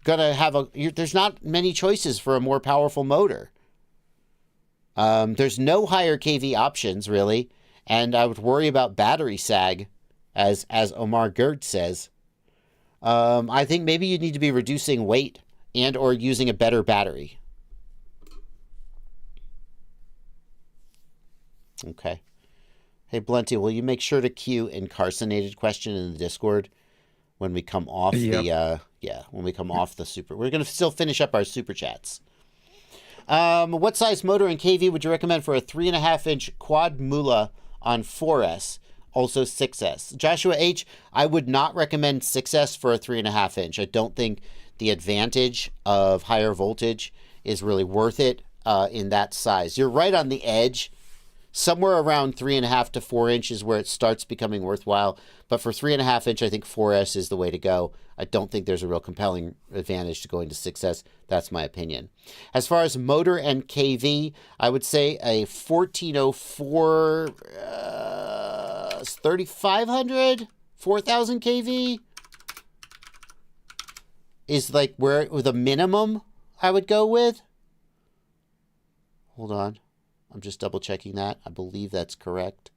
going to have there's not many choices for a more powerful motor. There's no higher KV options, really. And I would worry about battery sag, as Omar Gerd says. I think maybe you need to be reducing weight and or using a better battery. Okay. Hey, Blunty, will you make sure to queue incarcinated question in the Discord when we come off when we come off the super. We're going to still finish up our super chats. What size motor and KV would you recommend for a 3.5-inch quad Mula on 4S, also 6S? Joshua H., I would not recommend 6S for a 3.5-inch. I don't think the advantage of higher voltage is really worth it in that size. You're right on the edge. Somewhere around 3.5 to 4 inches where it starts becoming worthwhile. But for 3.5 inch, I think 4S is the way to go. I don't think there's a real compelling advantage to going to 6S. That's my opinion. As far as motor and KV, I would say a 1404 3500, 4000 kV is like where the minimum I would go with. Hold on. I'm just double checking that. I believe that's correct.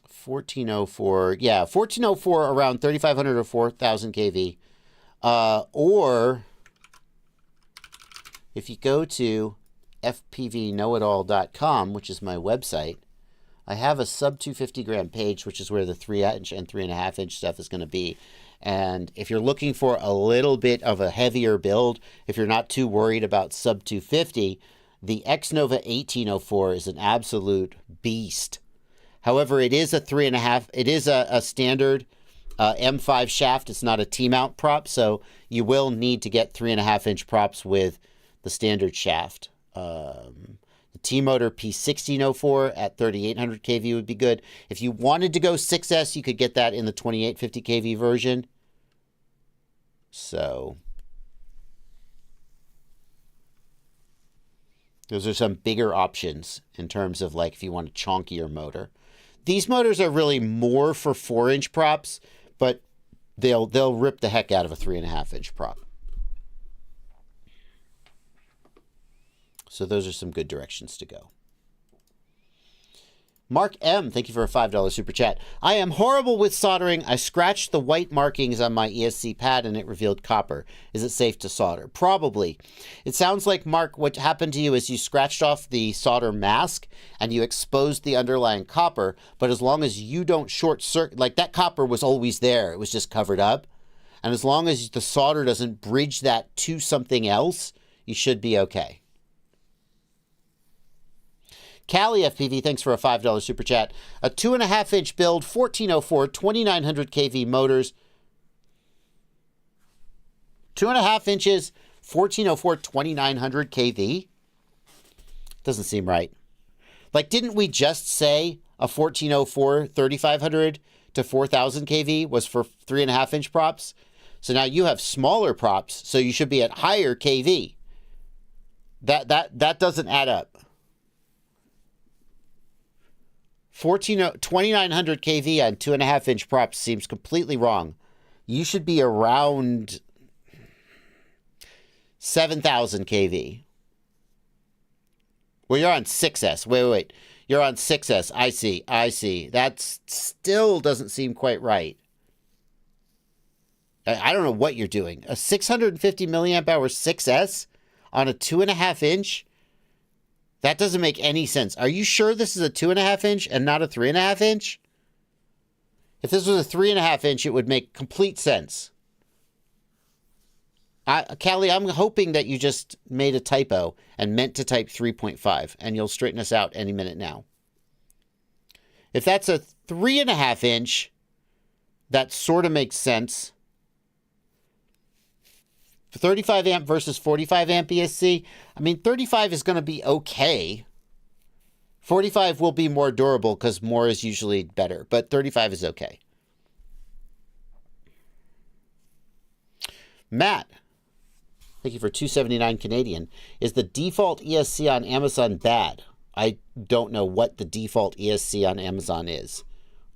$1404. Yeah, $1404 around 3,500 or 4,000 kV. Or if you go to fpvknowitall.com, which is my website, I have a sub 250 gram page, which is where the 3-inch and 3.5-inch stuff is going to be. And if you're looking for a little bit of a heavier build, if you're not too worried about sub 250, the Xnova 1804 is an absolute beast. However, it is a 3.5. It is a standard M5 shaft. It's not a T-mount prop, so you will need to get 3.5-inch props with the standard shaft. The TMotor P1604 at 3,800 kV would be good. If you wanted to go 6S, you could get that in the 2850 kV version. So those are some bigger options in terms of like if you want a chonkier motor. These motors are really more for 4-inch props, but they'll rip the heck out of a 3.5-inch prop. So those are some good directions to go. Mark M., thank you for a $5 super chat. I am horrible with soldering. I scratched the white markings on my ESC pad and it revealed copper. Is it safe to solder? Probably. It sounds like, Mark, what happened to you is you scratched off the solder mask and you exposed the underlying copper, but as long as you don't short circuit, like that copper was always there, it was just covered up. And as long as the solder doesn't bridge that to something else, you should be okay. Cali FPV, thanks for a $5 super chat. A 2.5-inch build, 1404, 2,900 kV motors. 2.5 inches, 1404, 2,900 kV? Doesn't seem right. Like, didn't we just say a 1404, 3,500 to 4,000 kV was for 3.5-inch props? So now you have smaller props, so you should be at higher kV. That doesn't add up. 2,900 kV on 2.5-inch props seems completely wrong. You should be around 7,000 kV. Well, you're on 6S. Wait. You're on 6S. I see. That still doesn't seem quite right. I don't know what you're doing. A 650 milliamp hour 6S on a 2.5-inch? That doesn't make any sense. Are you sure this is a 2.5 inch and not a 3.5 inch? If this was a 3.5 inch, it would make complete sense. Callie, I'm hoping that you just made a typo and meant to type 3.5, and you'll straighten us out any minute now. If that's a 3.5 inch, that sort of makes sense. 35 amp versus 45 amp ESC. I mean, 35 is going to be okay. 45 will be more durable because more is usually better, but 35 is okay. Matt, thank you for $2.79 Canadian. Is the default ESC on Amazon bad? I don't know what the default ESC on Amazon is.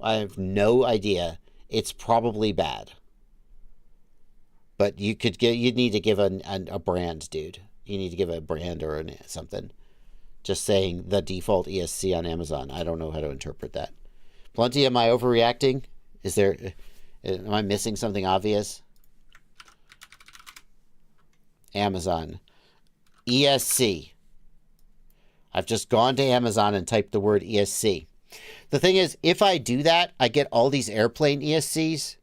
I have no idea. It's probably bad. But you need to give a brand, dude. You need to give a brand or something. Just saying the default ESC on Amazon. I don't know how to interpret that. Plenty, am I overreacting? Am I missing something obvious? Amazon. ESC. I've just gone to Amazon and typed the word ESC. The thing is, if I do that, I get all these airplane ESCs.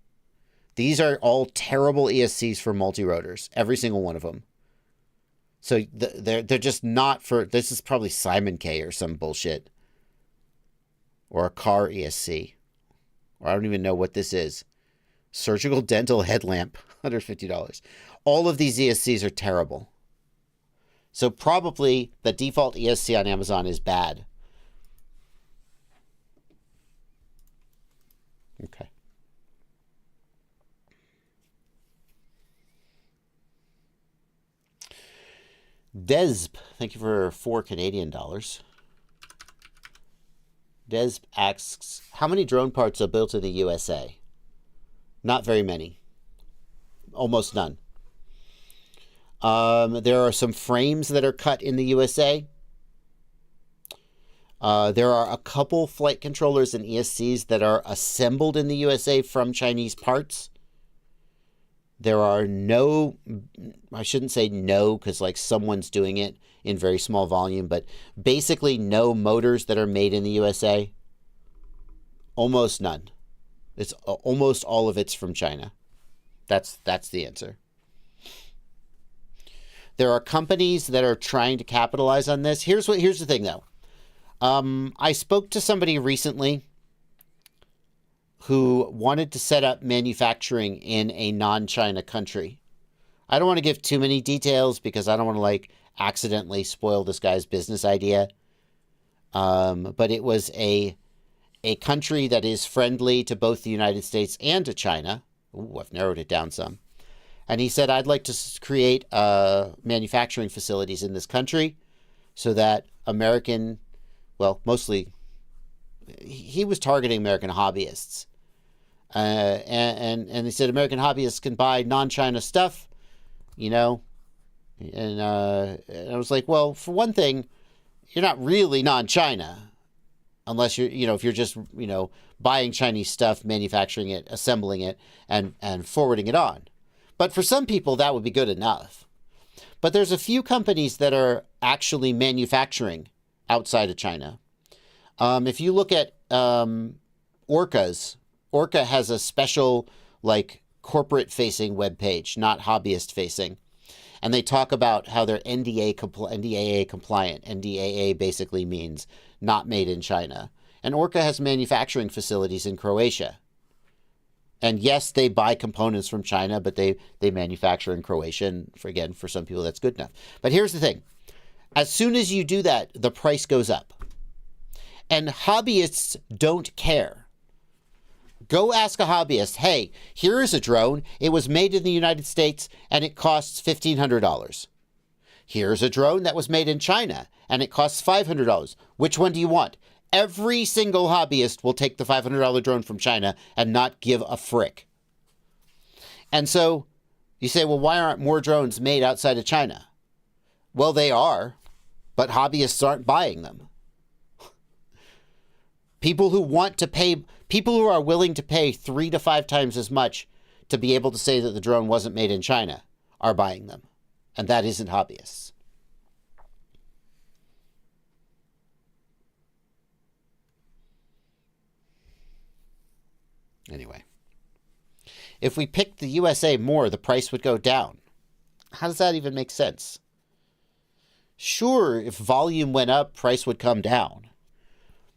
These are all terrible ESCs for multi-rotors. Every single one of them. So they're just not for... This is probably Simon K or some bullshit. Or a car ESC. Or I don't even know what this is. Surgical dental headlamp. $150. All of these ESCs are terrible. So probably the default ESC on Amazon is bad. Okay. Desp, thank you for $4 Canadian. Desp asks, how many drone parts are built in the USA? Not very many. Almost none. There are some frames that are cut in the USA. There are a couple flight controllers and ESCs that are assembled in the USA from Chinese parts. There are no, I shouldn't say no, because like someone's doing it in very small volume, but basically no motors that are made in the USA. Almost none. It's almost all of it's from China. That's the answer. There are companies that are trying to capitalize on this. Here's the thing though. I spoke to somebody recently who wanted to set up manufacturing in a non-China country. I don't want to give too many details because I don't want to like accidentally spoil this guy's business idea. But it was a country that is friendly to both the United States and to China. Ooh, I've narrowed it down some. And he said, I'd like to create manufacturing facilities in this country so that American, well, mostly, he was targeting American hobbyists. And he said American hobbyists can buy non-China stuff, you know. And I was like, well, for one thing, you're not really non-China. Unless you're, you know, if you're just, you know, buying Chinese stuff, manufacturing it, assembling it, and forwarding it on. But for some people, that would be good enough. But there's a few companies that are actually manufacturing outside of China. If you look at Orca has a special, like, corporate-facing webpage, not hobbyist-facing. And they talk about how they're NDAA compliant. NDAA basically means not made in China. And Orca has manufacturing facilities in Croatia. And yes, they buy components from China, but they manufacture in Croatia. And for some people, that's good enough. But here's the thing. As soon as you do that, the price goes up. And hobbyists don't care. Go ask a hobbyist, hey, here is a drone. It was made in the United States and it costs $1,500. Here's a drone that was made in China and it costs $500. Which one do you want? Every single hobbyist will take the $500 drone from China and not give a frick. And so you say, well, why aren't more drones made outside of China? Well, they are, but hobbyists aren't buying them. People who are willing to pay 3 to 5 times as much to be able to say that the drone wasn't made in China are buying them. And that isn't hobbyists. Anyway. If we picked the USA more, the price would go down. How does that even make sense? Sure, if volume went up, price would come down.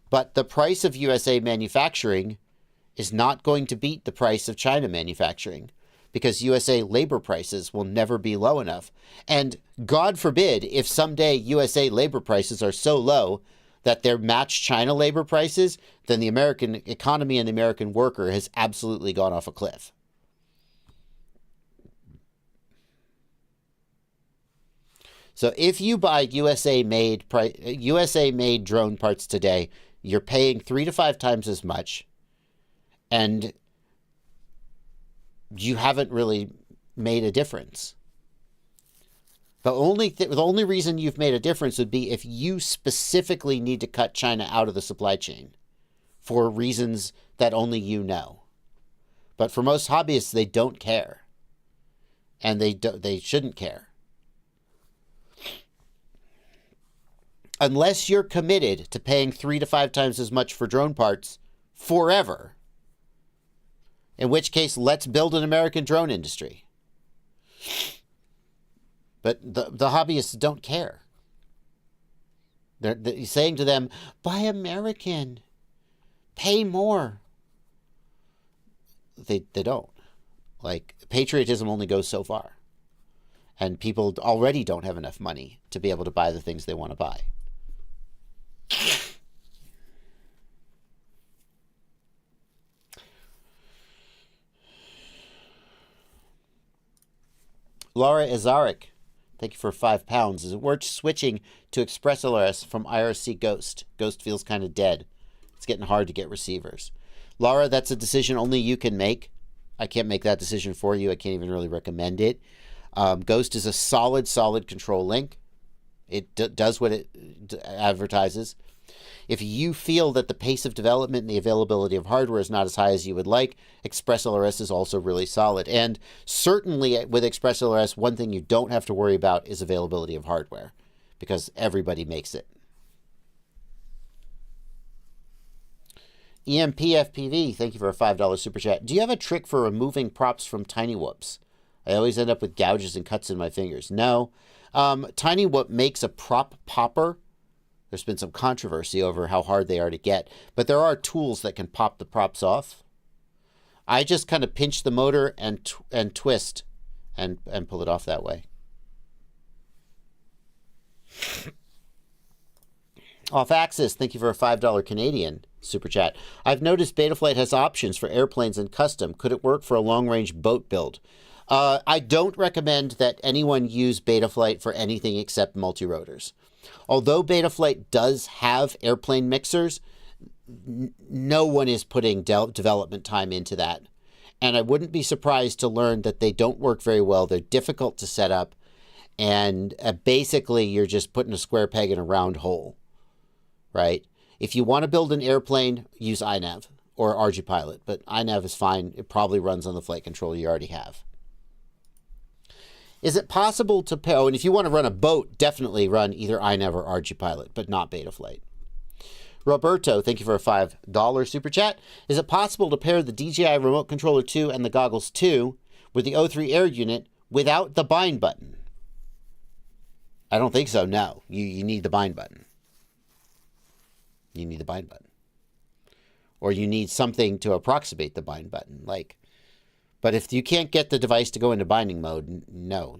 But the price of USA manufacturing is not going to beat the price of China manufacturing because USA labor prices will never be low enough. And God forbid if someday USA labor prices are so low that they match China labor prices, then the American economy and the American worker has absolutely gone off a cliff. So if you buy USA made drone parts today, you're paying 3 to 5 times as much, and you haven't really made a difference. The only reason you've made a difference would be if you specifically need to cut China out of the supply chain for reasons that only you know. But for most hobbyists, they don't care, and they shouldn't care. Unless you're committed to paying 3 to 5 times as much for drone parts forever. In which case, let's build an American drone industry. But the hobbyists don't care. They're saying to them, buy American. Pay more. They don't. Like, patriotism only goes so far. And people already don't have enough money to be able to buy the things they want to buy. Laura Azaric, thank you for £5. Is it worth switching to Express LRS from IRC Ghost? Ghost feels kind of dead. It's getting hard to get receivers. Laura, that's a decision only you can make. I can't make that decision for you. I can't even really recommend it. Ghost is a solid control link. It does what it advertises. If you feel that the pace of development and the availability of hardware is not as high as you would like, Express LRS is also really solid. And certainly with Express LRS, one thing you don't have to worry about is availability of hardware because everybody makes it. EMPFPV, thank you for a $5 super chat. Do you have a trick for removing props from Tiny Whoops? I always end up with gouges and cuts in my fingers. No. Tiny Whoop makes a prop popper. There's been some controversy over how hard they are to get, but there are tools that can pop the props off. I just kind of pinch the motor and twist and pull it off that way. Off Axis, thank you for a $5 Canadian super chat. I've noticed Betaflight has options for airplanes and custom. Could it work for a long-range boat build? I don't recommend that anyone use Betaflight for anything except multi-rotors. Although Betaflight does have airplane mixers, no one is putting development time into that. And I wouldn't be surprised to learn that they don't work very well. They're difficult to set up. And basically, you're just putting a square peg in a round hole, right? If you want to build an airplane, use iNav or RGPilot. But iNav is fine. It probably runs on the flight controller you already have. Is it possible to pair, and if you want to run a boat, definitely run either iNav or RGPilot, but not Betaflight. Roberto, thank you for a $5 super chat. Is it possible to pair the DJI Remote Controller 2 and the Goggles 2 with the O3 Air unit without the bind button? I don't think so, no. You need the bind button. You need the bind button. Or you need something to approximate the bind button, like... But if you can't get the device to go into binding mode, no.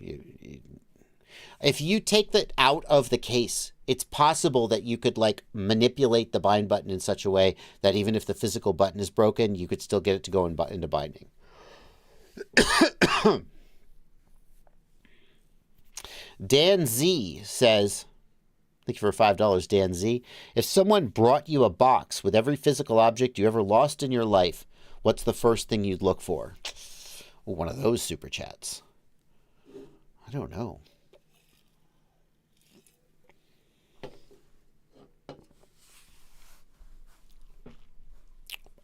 If you take that out of the case, it's possible that you could like manipulate the bind button in such a way that even if the physical button is broken, you could still get it to go into binding. Dan Z says, thank you for $5, Dan Z. If someone brought you a box with every physical object you ever lost in your life, what's the first thing you'd look for? One of those super chats. I don't know.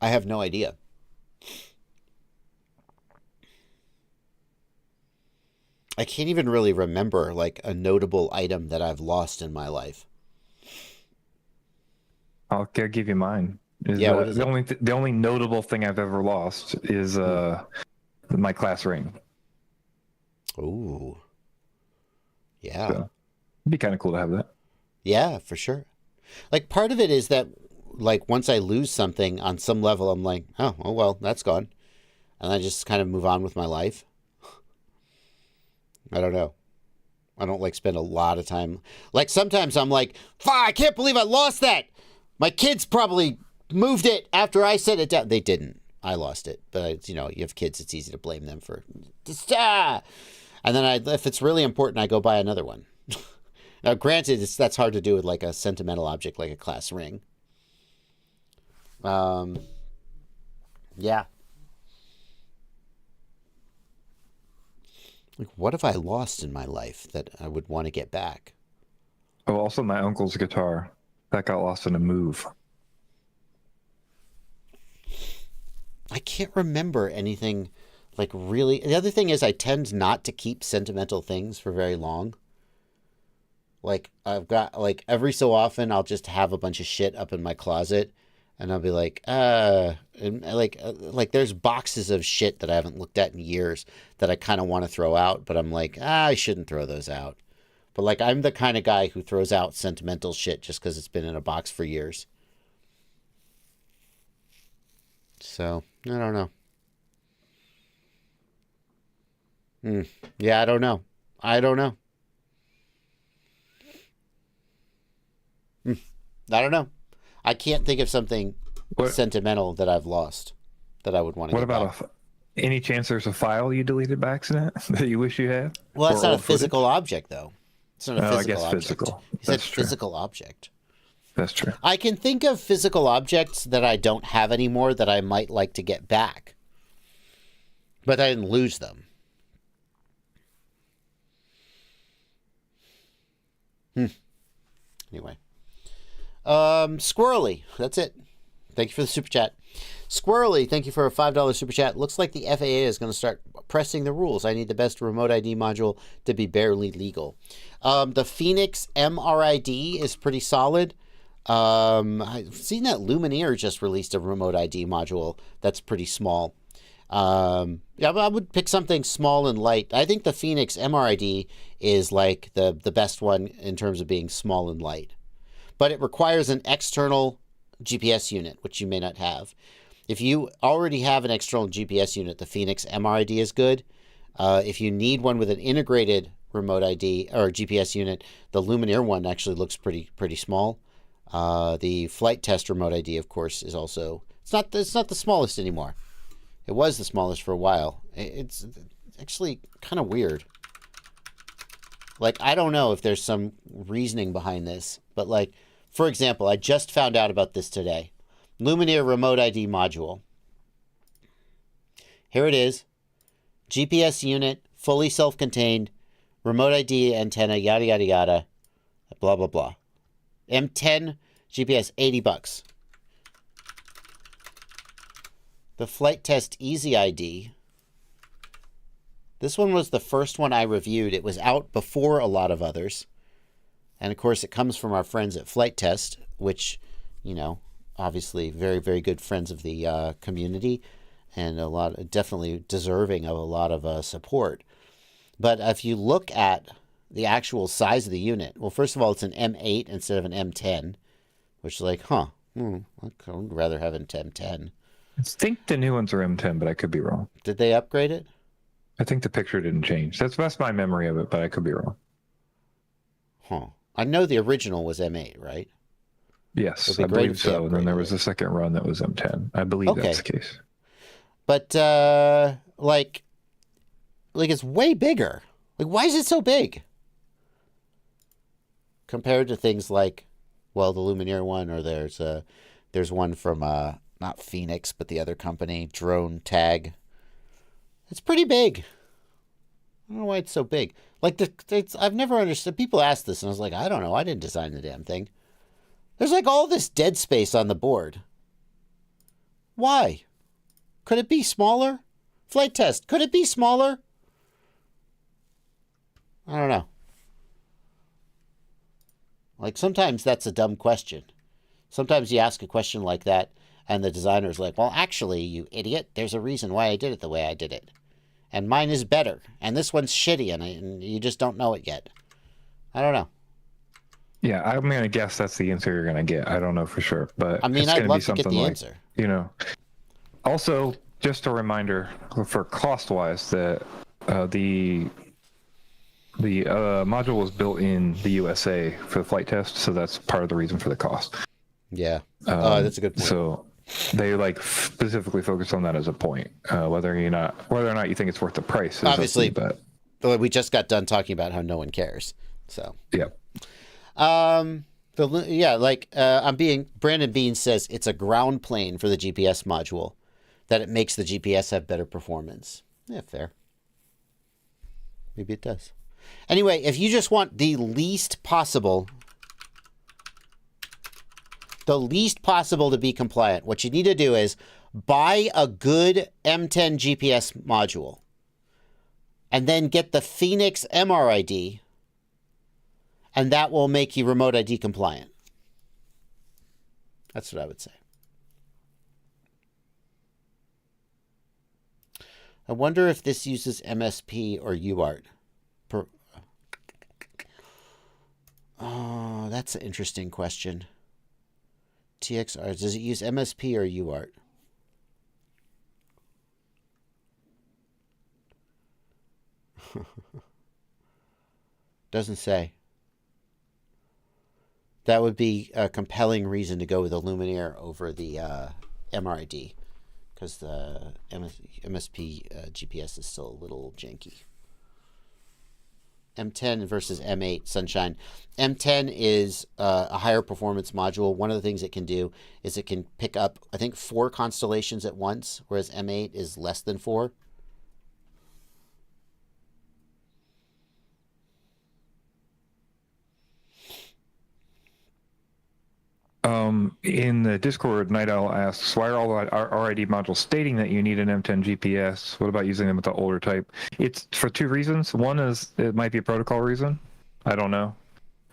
I have no idea. I can't even really remember like a notable item that I've lost in my life. I'll give you mine. Yeah, what is the it? the only notable thing I've ever lost is my class ring. Ooh. Yeah. So it'd be kind of cool to have that. Yeah, for sure. Like part of it is that like once I lose something on some level, I'm like, oh well, that's gone. And I just kind of move on with my life. I don't know. I don't like spend a lot of time. Like sometimes I'm like, I can't believe I lost that. My kids probably moved it after I set it down. They didn't. I lost it. But, you have kids. It's easy to blame them for. And then if it's really important, I go buy another one. Now, granted, that's hard to do with like a sentimental object like a class ring. Yeah. Like, what have I lost in my life that I would want to get back? Oh, also my uncle's guitar. That got lost in a move. I can't remember anything like really. The other thing is I tend not to keep sentimental things for very long. Like I've got like every so often I'll just have a bunch of shit up in my closet and I'll be like, and like there's boxes of shit that I haven't looked at in years that I kind of want to throw out, but I'm like, I shouldn't throw those out. But like I'm the kind of guy who throws out sentimental shit just because it's been in a box for years. So I don't know. Yeah, I don't know. I don't know. I don't know. I can't think of something sentimental that I've lost that I would want to get back. What about any chance there's a file you deleted by accident that you wish you had? Well, it's not a physical object, though. It's not a physical object. I guess physical. You said physical object. That's true. I can think of physical objects that I don't have anymore that I might like to get back. But I didn't lose them. Anyway. Squirrely. That's it. Thank you for the super chat. Squirrely, thank you for a $5 super chat. Looks like the FAA is going to start pressing the rules. I need the best remote ID module to be barely legal. The Phoenix MRID is pretty solid. I've seen that Lumineer just released a remote ID module that's pretty small. Yeah, I would pick something small and light. I think the Phoenix MRID is like the best one in terms of being small and light. But it requires an external GPS unit, which you may not have. If you already have an external GPS unit, the Phoenix MRID is good. If you need one with an integrated remote ID or GPS unit, the Lumineer one actually looks pretty small. The flight test remote ID, of course, is also it's not the smallest anymore. It was the smallest for a while. It's actually kind of weird. Like, I don't know if there's some reasoning behind this, but like, for example, I just found out about this today. Lumineer remote ID module. Here it is. GPS unit, fully self-contained, remote ID antenna, yada, yada, yada, blah, blah, blah. M10 GPS, $80. The flight test easy ID. This one was the first one I reviewed. It was out before a lot of others. And of course, it comes from our friends at Flight Test, which, obviously very, very good friends of the community and definitely deserving of a lot of support. But if you look at the actual size of the unit, well, first of all, it's an M8 instead of an M10, which is like, I would rather have an M10. I think the new ones are M10, but I could be wrong. Did they upgrade it? I think the picture didn't change. That's my memory of it, but I could be wrong. I know the original was M8, right? Yes, I believe so. And then there was a second run that was M10. I believe that's the case. But like it's way bigger. Like, why is it so big compared to things like, well, the Lumineer one, or there's one from not Phoenix, but the other company, Drone Tag. It's pretty big. I don't know why it's so big. Like, I've never understood. People ask this, and I was like, I don't know. I didn't design the damn thing. There's like all this dead space on the board. Why? Could it be smaller? Flight test. Could it be smaller? I don't know. Like, sometimes that's a dumb question. Sometimes you ask a question like that, And the designer's like, well, actually, you idiot, there's a reason why I did it the way I did it. And mine is better. And this one's shitty, and you just don't know it yet. I don't know. Yeah, I'm going to guess that's the answer you're going to get. I don't know for sure, but I mean, it's I'd going to love be to get something the like, answer. you know. Also, just a reminder for cost-wise that the module was built in the USA for the flight test, so that's part of the reason for the cost. Yeah, that's a good point. So they like specifically focus on that as a point, whether or not you think it's worth the price. Obviously, but we just got done talking about how no one cares. So yeah. Brandon Bean says it's a ground plane for the GPS module, that it makes the GPS have better performance. Yeah, fair. Maybe it does. Anyway, if you just want the least possible to be compliant, what you need to do is buy a good M10 GPS module and then get the Phoenix MRID, and that will make you remote ID compliant. That's what I would say. I wonder if this uses MSP or UART. Oh, that's an interesting question. TXR, does it use MSP or UART? Doesn't say. That would be a compelling reason to go with the Luminaire over the MRID, because the MSP GPS is still a little janky. M10 versus M8 Sunshine. M10 is a higher performance module. One of the things it can do is it can pick up, I think, 4 constellations at once, whereas M8 is less than 4. In the Discord, Night Owl asks, why are all the RID modules stating that you need an M10 GPS? What about using them with the older type? It's for 2 reasons. One is it might be a protocol reason. I don't know.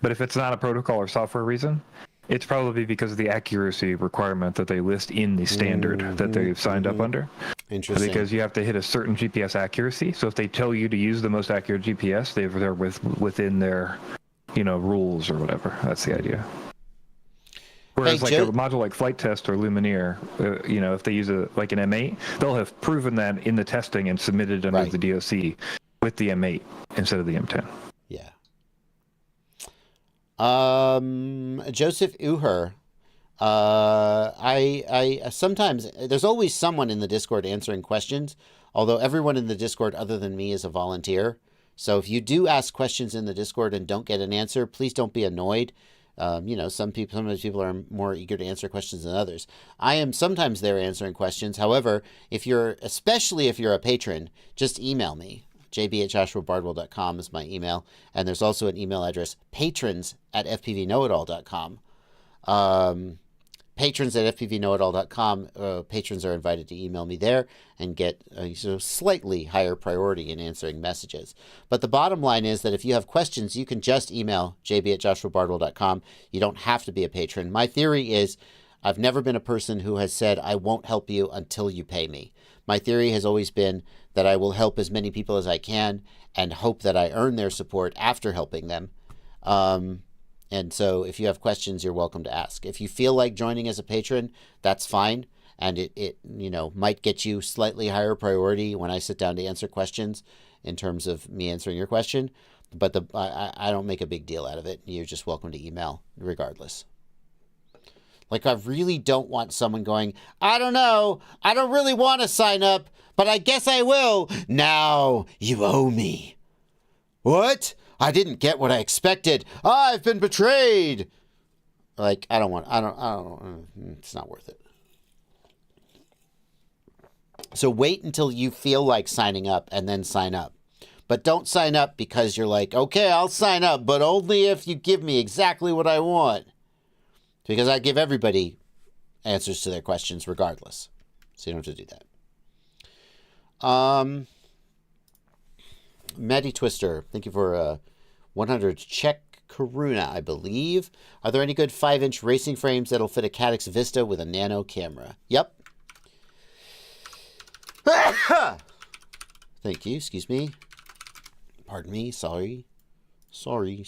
But if it's not a protocol or software reason, it's probably because of the accuracy requirement that they list in the standard that they've signed up under. Interesting. Because you have to hit a certain GPS accuracy. So if they tell you to use the most accurate GPS, they're within their, rules or whatever. That's the idea. Whereas a module like Flight Test or Luminaire, if they use an M8, they'll have proven that in the testing and submitted under the DOC with the M8 instead of the M10. Yeah. Joseph Uher. I sometimes, there's always someone in the Discord answering questions, although everyone in the Discord other than me is a volunteer. So if you do ask questions in the Discord and don't get an answer, please don't be annoyed. Sometimes people are more eager to answer questions than others. I am sometimes there answering questions. However, especially if you're a patron, just email me. jb@joshuabardwell.com is my email. And there's also an email address, patrons@fpvknowitall.com. Patrons@fpvknowitall.com. Patrons are invited to email me there and get a slightly higher priority in answering messages. But the bottom line is that if you have questions, you can just email jb@joshuabardwell.com. You don't have to be a patron. My theory is I've never been a person who has said I won't help you until you pay me. My theory has always been that I will help as many people as I can and hope that I earn their support after helping them. And so if you have questions, you're welcome to ask. If you feel like joining as a patron, that's fine. And it might get you slightly higher priority when I sit down to answer questions in terms of me answering your question. But I don't make a big deal out of it. You're just welcome to email regardless. Like, I really don't want someone going, I don't know, I don't really want to sign up, but I guess I will. Now you owe me. What? I didn't get what I expected. I've been betrayed. Like, I don't, it's not worth it. So wait until you feel like signing up and then sign up. But don't sign up because you're like, okay, I'll sign up, but only if you give me exactly what I want. Because I give everybody answers to their questions regardless. So you don't have to do that. Maddie Twister, thank you for 100 Czech Koruna, I believe. Are there any good 5-inch racing frames that'll fit a Caddx Vista with a nano camera? Yep. Thank you. Excuse me. Pardon me. Sorry. Sorry.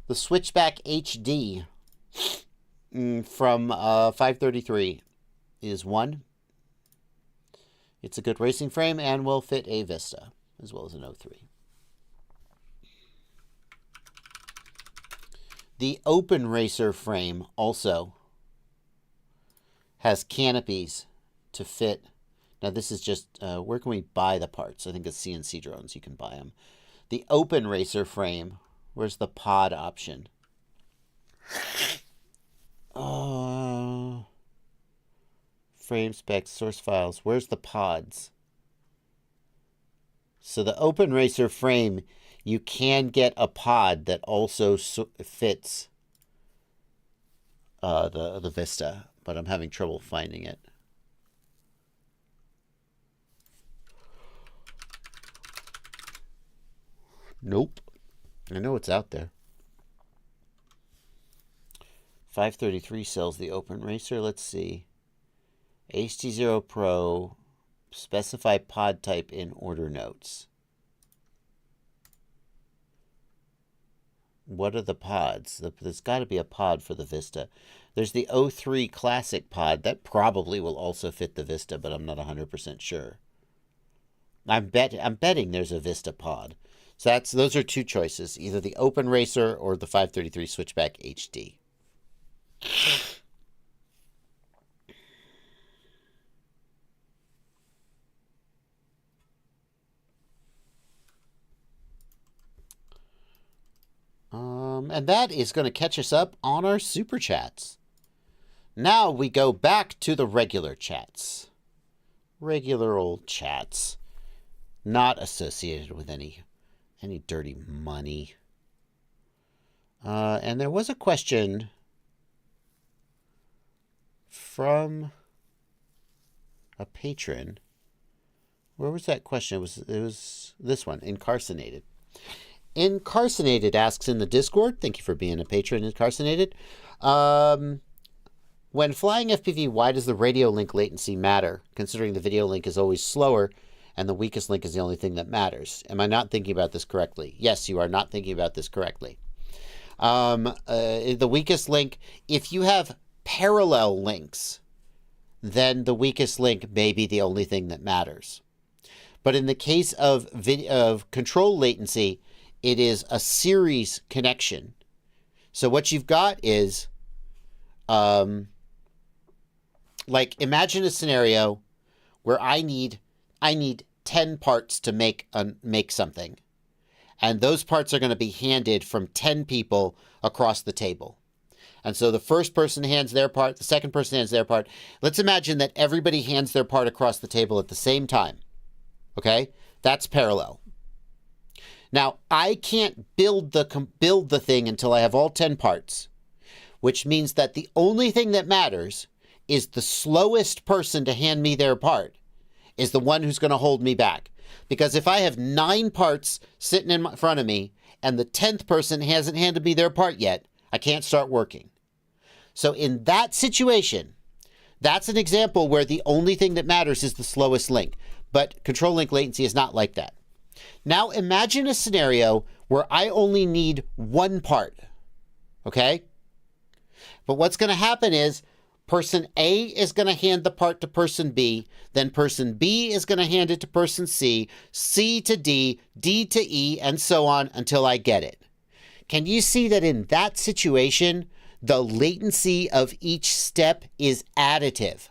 The Switchback HD from 533 is one. It's a good racing frame and will fit a Vista as well as an 03. The Open Racer frame also has canopies to fit. Now this is just, where can we buy the parts? I think it's CNC drones. You can buy them. The Open Racer frame, where's the pod option? Frame specs, source files. Where's the pods? So the Open Racer frame, you can get a pod that also fits the Vista, but I'm having trouble finding it. Nope. I know it's out there. 533 sells the Open Racer. Let's see. HT0 Pro. Specify pod type in order notes. What are the pods? There's got to be a pod for the Vista. There's the 03 Classic pod. That probably will also fit the Vista, but I'm not 100% sure. I'm betting there's a Vista pod. So those are two choices, either the Open Racer or the 533 Switchback HD. And that is going to catch us up on our super chats. Now we go back to the regular chats. Regular old chats. Not associated with any dirty money. And there was a question from a patron. Where was that question? It was this one, Incarcinated. Incarcinated asks in the Discord, thank you for being a patron, Incarcinated. When flying FPV, why does the radio link latency matter, considering the video link is always slower and the weakest link is the only thing that matters? Am I not thinking about this correctly? Yes, you are not thinking about this correctly. The weakest link, if you have parallel links, then the weakest link may be the only thing that matters. But in the case of control latency, it is a series connection. So what you've got is, like, imagine a scenario where I need 10 parts to make something. And those parts are going to be handed from 10 people across the table. And so the first person hands their part, the second person hands their part. Let's imagine that everybody hands their part across the table at the same time. Okay? That's parallel. Now, I can't build the thing until I have all 10 parts, which means that the only thing that matters is the slowest person to hand me their part is the one who's going to hold me back. Because if I have 9 parts sitting in front of me and the 10th person hasn't handed me their part yet, I can't start working. So in that situation, that's an example where the only thing that matters is the slowest link. But control link latency is not like that. Now imagine a scenario where I only need 1 part. Okay? But what's going to happen is person A is going to hand the part to person B, then person B is going to hand it to person C, C to D, D to E, and so on until I get it. Can you see that in that situation, the latency of each step is additive?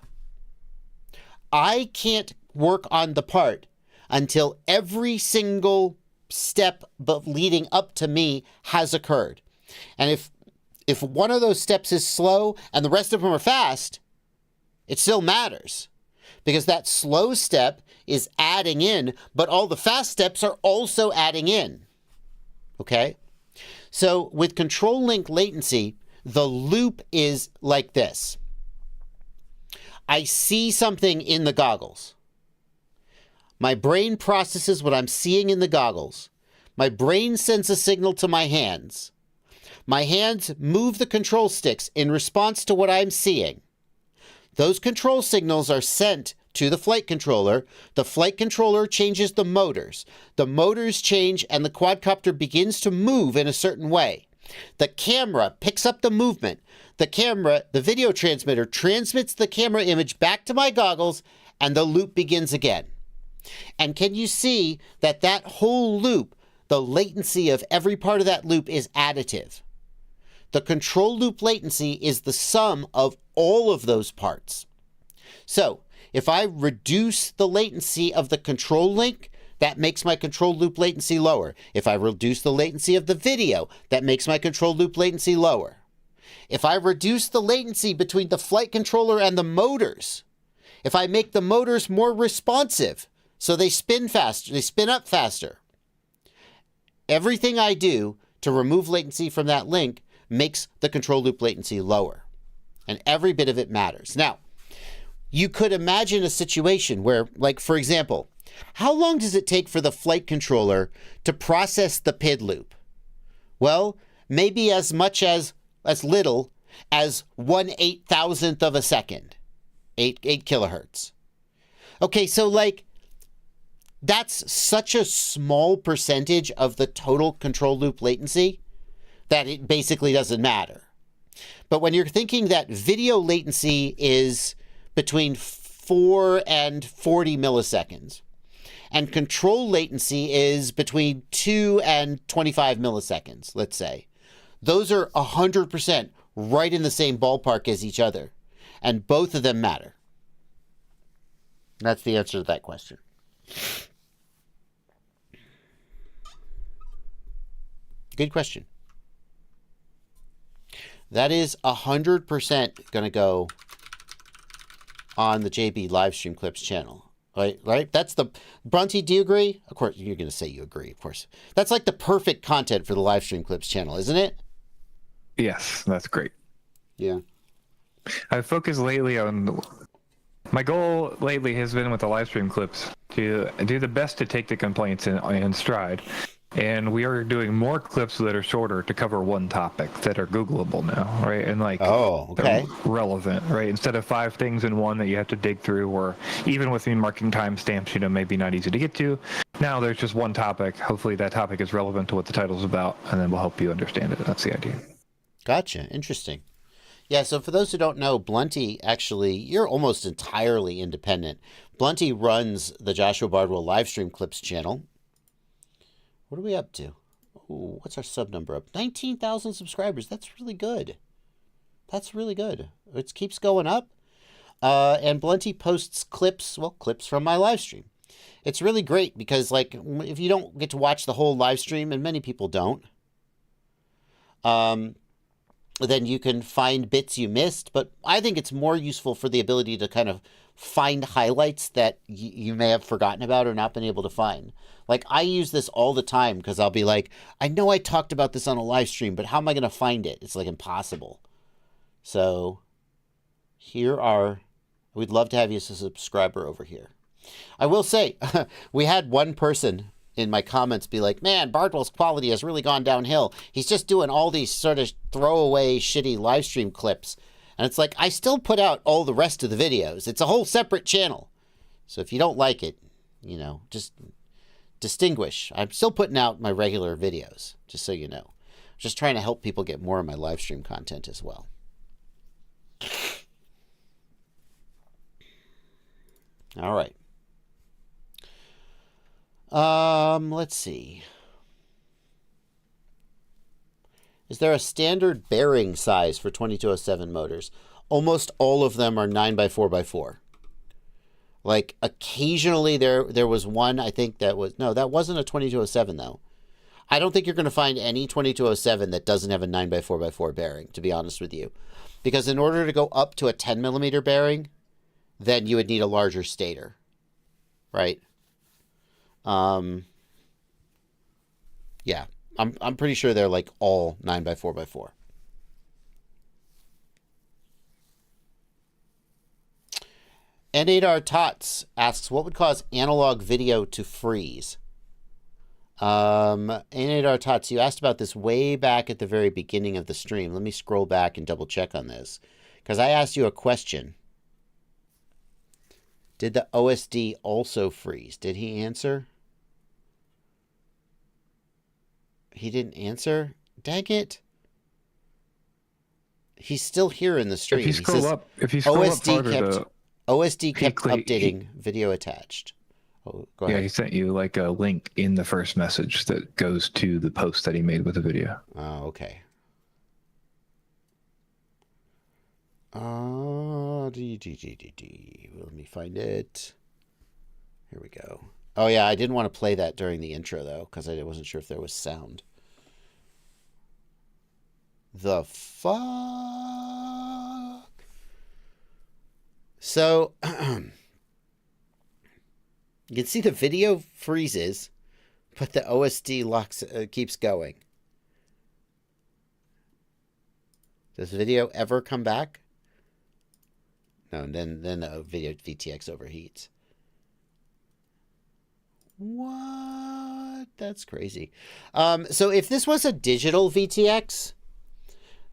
I can't work on the part until every single step leading up to me has occurred. And if one of those steps is slow and the rest of them are fast, it still matters. Because that slow step is adding in, but all the fast steps are also adding in. Okay? So with control link latency, the loop is like this. I see something in the goggles. My brain processes what I'm seeing in the goggles. My brain sends a signal to my hands. My hands move the control sticks in response to what I'm seeing. Those control signals are sent to the flight controller. The flight controller changes the motors. The motors change and the quadcopter begins to move in a certain way. The camera picks up the movement. The video transmitter, transmits the camera image back to my goggles, and the loop begins again. And can you see that that whole loop, the latency of every part of that loop is additive? The control loop latency is the sum of all of those parts. So if I reduce the latency of the control link, that makes my control loop latency lower. If I reduce the latency of the video, that makes my control loop latency lower. If I reduce the latency between the flight controller and the motors, if I make the motors more responsive so they spin faster, they spin up faster, everything I do to remove latency from that link makes the control loop latency lower. And every bit of it matters. Now, you could imagine a situation where, like, for example, how long does it take for the flight controller to process the PID loop? Well, maybe as little as 1/8,000th of a second, 8 kilohertz. Okay, so like, that's such a small percentage of the total control loop latency that it basically doesn't matter. But when you're thinking that video latency is between 4 and 40 milliseconds, and control latency is between 2 and 25 milliseconds, let's say, those are 100% right in the same ballpark as each other, and both of them matter. That's the answer to that question. Good question. That is 100% going to go on the JB Livestream Clips channel. Right? That's the... Brunty, do you agree? Of course, you're going to say you agree, of course. That's like the perfect content for the Livestream Clips channel, isn't it? Yes, that's great. Yeah. I've focused lately on... My goal lately has been with the Livestream Clips to do the best to take the complaints in stride. And we are doing more clips that are shorter to cover one topic that are Googleable now, right? And like, they're relevant, right? Instead of 5 things in one that you have to dig through, or even with me marking timestamps, maybe not easy to get to. Now there's just one topic. Hopefully that topic is relevant to what the title's about, and then we'll help you understand it. That's the idea. Gotcha. Interesting. Yeah, so for those who don't know, Blunty, actually, you're almost entirely independent. Blunty runs the Joshua Bardwell Livestream Clips channel. What are we up to? Ooh, what's our sub number up? 19,000 subscribers. That's really good. That's really good. It keeps going up. And Blunty posts clips from my live stream. It's really great because, like, if you don't get to watch the whole live stream, and many people don't, then you can find bits you missed. But I think it's more useful for the ability to kind of find highlights that you may have forgotten about or not been able to find. Like, I use this all the time because I'll be like, I know I talked about this on a live stream, but how am I going to find it? It's like impossible. So we'd love to have you as a subscriber over here. I will say, we had one person in my comments be like, man, Bardwell's quality has really gone downhill. He's just doing all these sort of throwaway, shitty live stream clips. And it's like, I still put out all the rest of the videos. It's a whole separate channel. So if you don't like it, just distinguish. I'm still putting out my regular videos, just so you know. Just trying to help people get more of my live stream content as well. All right. Let's see. Is there a standard bearing size for 2207 motors? Almost all of them are 9x4x4. Like, occasionally there was one, I think that wasn't a 2207 though. I don't think you're going to find any 2207 that doesn't have a 9x4x4 bearing, to be honest with you. Because in order to go up to a 10 millimeter bearing, then you would need a larger stator, right? Yeah, I'm pretty sure they're like all 9x4x4. N8R Tots asks, what would cause analog video to freeze? Anadar Tots, you asked about this way back at the very beginning of the stream. Let me scroll back and double check on this. Because I asked you a question. Did the OSD also freeze? Did he answer? He didn't answer? Dang it. He's still here in the stream. If you scroll up farther, OSD kept updating video attached. Oh, go ahead. Yeah, he sent you like a link in the first message that goes to the post that he made with the video. Oh, okay. Let me find it. Here we go. Oh, yeah, I didn't want to play that during the intro, though, because I wasn't sure if there was sound. The fuck? So, you can see the video freezes, but the OSD keeps going. Does video ever come back? No, then the video VTX overheats. What? That's crazy. So if this was a digital VTX,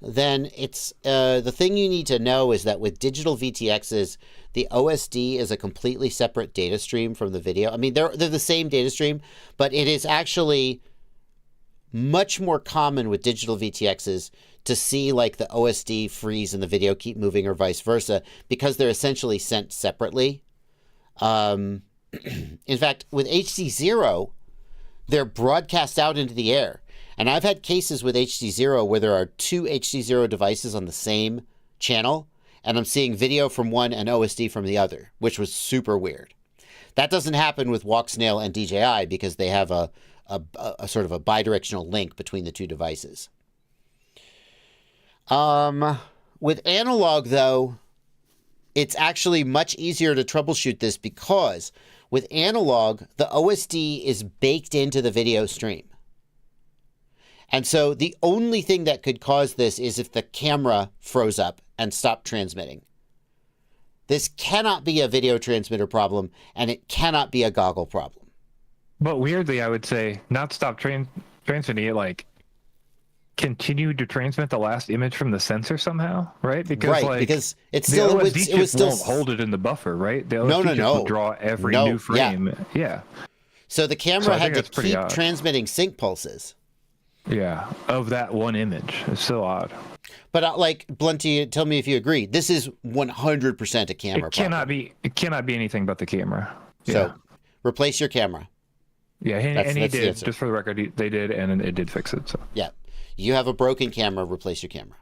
then it's the thing you need to know is that with digital VTXs, the OSD is a completely separate data stream from the video. I mean, they're the same data stream, but it is actually much more common with digital VTXs to see like the OSD freeze and the video keep moving or vice versa because they're essentially sent separately. In fact, with HD0, they're broadcast out into the air. And I've had cases with HD0 where there are two HD0 devices on the same channel, and I'm seeing video from one and OSD from the other, which was super weird. That doesn't happen with Walksnail and DJI because they have a sort of a bidirectional link between the two devices. With analog, though, it's actually much easier to troubleshoot this because with analog, the OSD is baked into the video stream. And so the only thing that could cause this is if the camera froze up and stopped transmitting. This cannot be a video transmitter problem, and it cannot be a goggle problem. But weirdly, I would say not stop transmitting it, like continue to transmit the last image from the sensor somehow, right? Because it's still the OSD it was still won't hold it in the buffer, right? The OSD no. will draw every new frame. Yeah. So the camera had to keep transmitting sync pulses. Yeah, of that one image. It's so odd. But like, Blunty, tell me if you agree. This is 100% a camera problem. It cannot be anything but the camera. Yeah. So replace your camera. Yeah, and he did. Just for the record, they did, and it did fix it. So yeah, you have a broken camera. Replace your camera.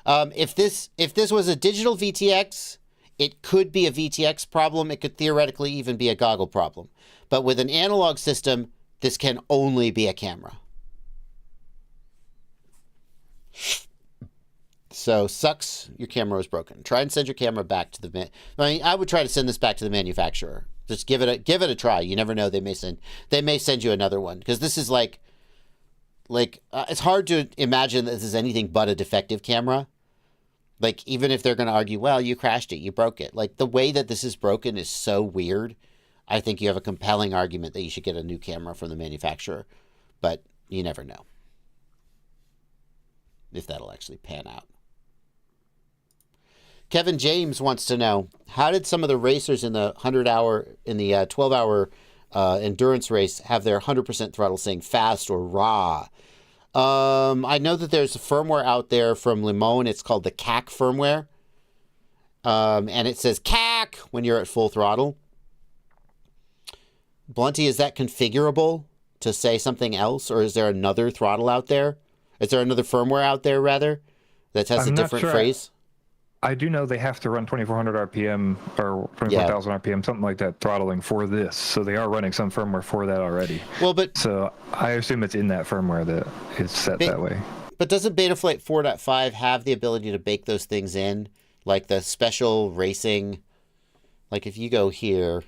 If this was a digital VTX, it could be a VTX problem. It could theoretically even be a goggle problem. But with an analog system, this can only be a camera. So sucks your camera was broken. Try and send your camera back to the I would try to send this back to the manufacturer. Just give it a try. You never know, they may send you another one, because this is like it's hard to imagine that this is anything but a defective camera. Like, even if they're going to argue, well, you crashed it, you broke it. Like, the way that this is broken is so weird. I think you have a compelling argument that you should get a new camera from the manufacturer, but you never know if that'll actually pan out. Kevin James wants to know, how did some of the racers in the 12-hour endurance race have their 100% throttle saying fast or raw? I know that there's a firmware out there from Limon. It's called the CAC firmware. And it says CAC when you're at full throttle. Blunty, is that configurable to say something else? Or is there another throttle out there? Is there another firmware out there, rather, that has a different phrase? I do know they have to run 2400 RPM or 24,000 RPM, something like that, throttling for this. So they are running some firmware for that already. Well, but so I assume it's in that firmware that it's set that way. But doesn't Betaflight 4.5 have the ability to bake those things in? Like the special racing? Like if you go here...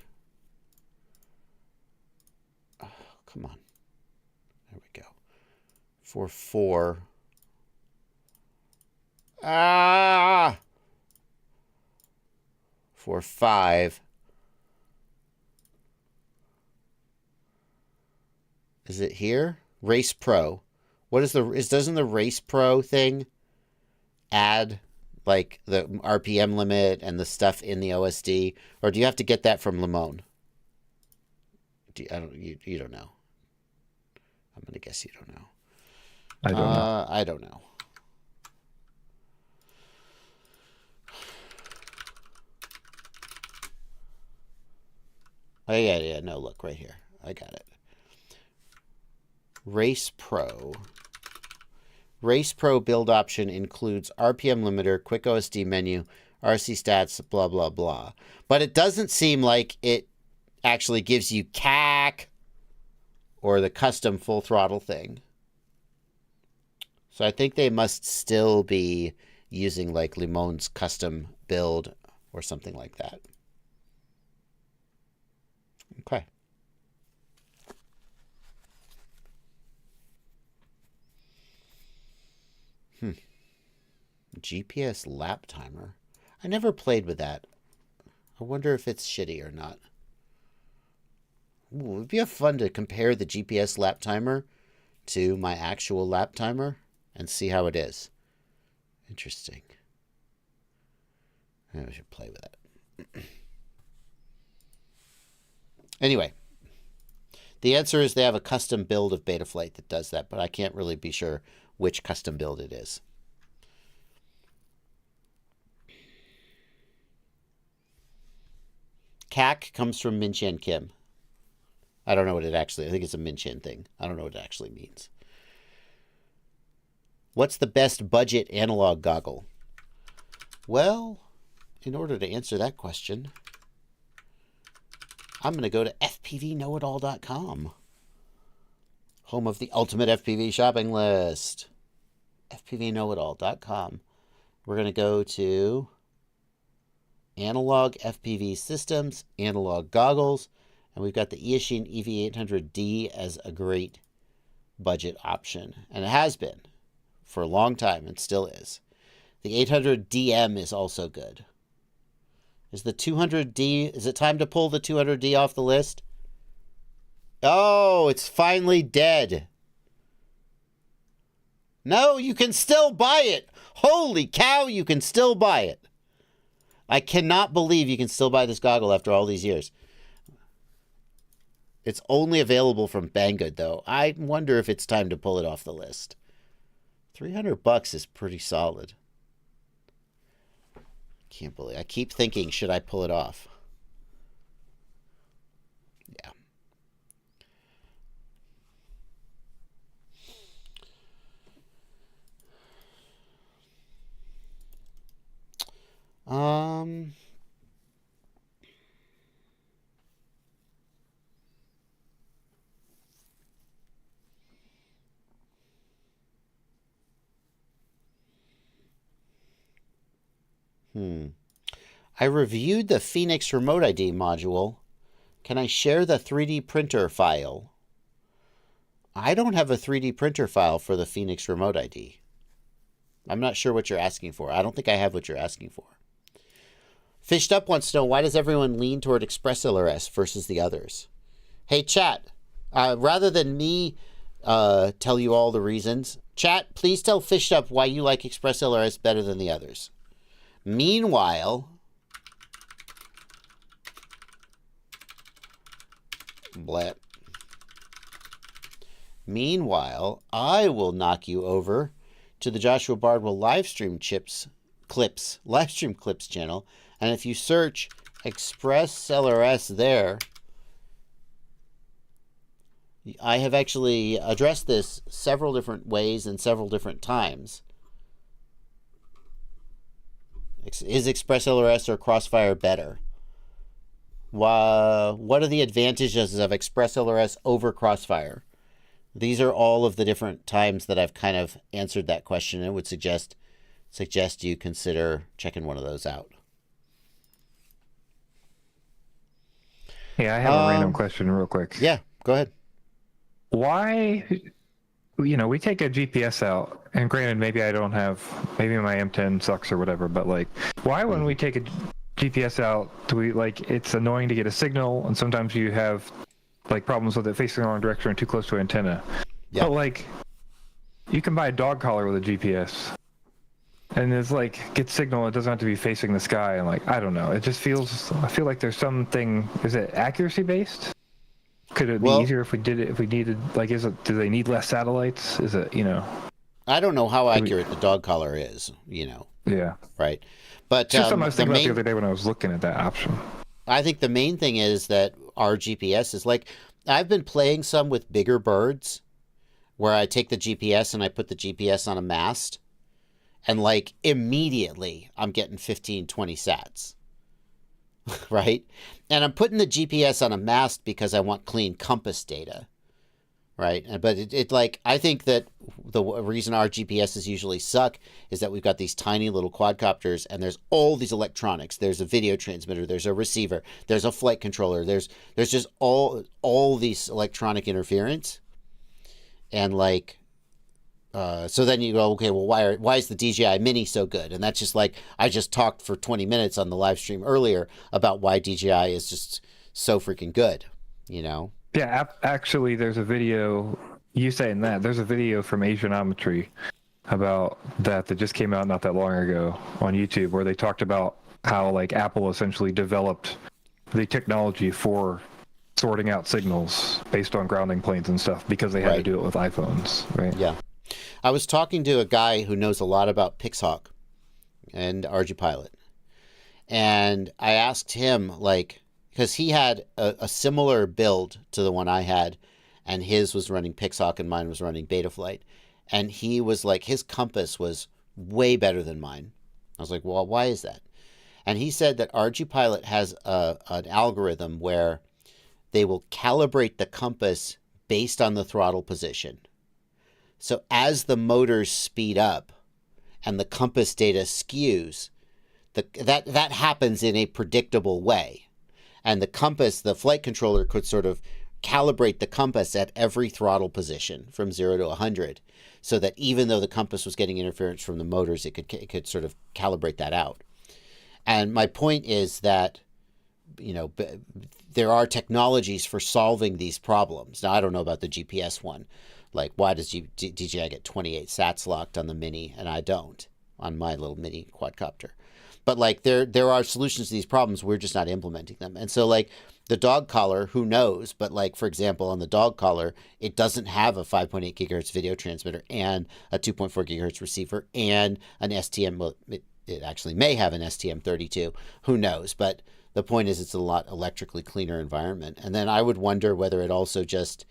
Oh, come on. There we go. 4.4. Ah! 4.5. Is it here? Race Pro. What is doesn't the Race Pro thing add like the RPM limit and the stuff in the OSD, or do you have to get that from Limon? You don't know. I'm gonna guess you don't know. I don't know. I don't know. Oh yeah. No, look right here. I got it. Race Pro. Race Pro build option includes RPM limiter, quick OSD menu, RC stats, blah, blah, blah. But it doesn't seem like it actually gives you CAC or the custom full throttle thing. So I think they must still be using like Limon's custom build or something like that. Okay. GPS lap timer. I never played with that. I wonder if it's shitty or not. Ooh, it would be fun to compare the GPS lap timer to my actual lap timer and see how it is. Interesting. I should play with it. Anyway, the answer is they have a custom build of Betaflight that does that, but I can't really be sure which custom build it is. CAC comes from Min-Chan Kim. I don't know what it actually, I think it's a Min-Chan thing. I don't know what it actually means. What's the best budget analog goggle? Well, in order to answer that question, I'm going to go to fpvknowitall.com, home of the ultimate FPV shopping list. fpvknowitall.com. We're going to go to analog FPV systems, analog goggles, and we've got the Eachine EV800D as a great budget option. And it has been for a long time and still is. The 800DM is also good. Is the 200D, is it time to pull the 200D off the list? Oh, it's finally dead. No, you can still buy it. Holy cow, you can still buy it. I cannot believe you can still buy this goggle after all these years. It's only available from Banggood, though. I wonder if it's time to pull it off the list. $300 is pretty solid. Can't believe. I keep thinking, should I pull it off? Yeah. I reviewed the Phoenix Remote ID module. Can I share the 3D printer file? I don't have a 3D printer file for the Phoenix Remote ID. I'm not sure what you're asking for. I don't think I have what you're asking for. Fished Up wants to know, why does everyone lean toward Express LRS versus the others? Hey, chat, rather than me tell you all the reasons, chat, please tell Fished Up why you like Express LRS better than the others. Meanwhile, bleh. Meanwhile, I will knock you over to the Joshua Bardwell Livestream clips channel, and if you search Express LRS there, I have actually addressed this several different ways and several different times. Is Express LRS or Crossfire better? What are the advantages of Express LRS over Crossfire? These are all of the different times that I've kind of answered that question, and I would suggest you consider checking one of those out. Yeah, I have a random question real quick. Yeah, go ahead. Why, we take a GPS out, and granted, maybe my M10 sucks or whatever, but like, why when we take a GPS out, do we, like, it's annoying to get a signal, and sometimes you have like problems with it facing the wrong direction or too close to an antenna. Yeah. But like, you can buy a dog collar with a GPS, and it's like gets signal. It doesn't have to be facing the sky. And like, I don't know. It just feels. I feel like there's something. Is it accuracy based? Could it be easier if we did it? If we needed, like, is it? Do they need less satellites? Is it? You know. I don't know how accurate the dog collar is. You know. Yeah. Right. But it's just something I was thinking about the other day when I was looking at that option. I think the main thing is that our GPS is like, I've been playing some with bigger birds where I take the GPS and I put the GPS on a mast, and like immediately I'm getting 15, 20 sats, right? And I'm putting the GPS on a mast because I want clean compass data, right? But it like, I think that the reason our GPSs usually suck is that we've got these tiny little quadcopters and there's all these electronics. There's a video transmitter, there's a receiver, there's a flight controller, there's just all these electronic interference. And like, so then you go, okay, well, why is the DJI Mini so good? And that's just like, I just talked for 20 minutes on the live stream earlier about why DJI is just so freaking good, you know? Yeah, actually, there's a video, you saying that, there's a video from Asianometry about that just came out not that long ago on YouTube, where they talked about how like Apple essentially developed the technology for sorting out signals based on grounding planes and stuff because they had to do it with iPhones, right? Yeah. I was talking to a guy who knows a lot about Pixhawk and RGPilot. And I asked him, like, because he had a similar build to the one I had, and his was running Pixhawk and mine was running Betaflight. And he was like, his compass was way better than mine. I was like, well, why is that? And he said that RGPilot has an algorithm where they will calibrate the compass based on the throttle position. So as the motors speed up and the compass data skews, that happens in a predictable way. And the compass, the flight controller could sort of calibrate the compass at every throttle position from 0 to 100, so that even though the compass was getting interference from the motors, it could sort of calibrate that out. And my point is that, you know, there are technologies for solving these problems. Now, I don't know about the GPS one. Like, why does DJI get 28 sats locked on the Mini and I don't on my little mini quadcopter? But like, there are solutions to these problems. We're just not implementing them. And so like the dog collar, who knows? But like, for example, on the dog collar, it doesn't have a 5.8 gigahertz video transmitter and a 2.4 gigahertz receiver and an STM. Well, it actually may have an STM32. Who knows? But the point is, it's a lot electrically cleaner environment. And then I would wonder whether it also just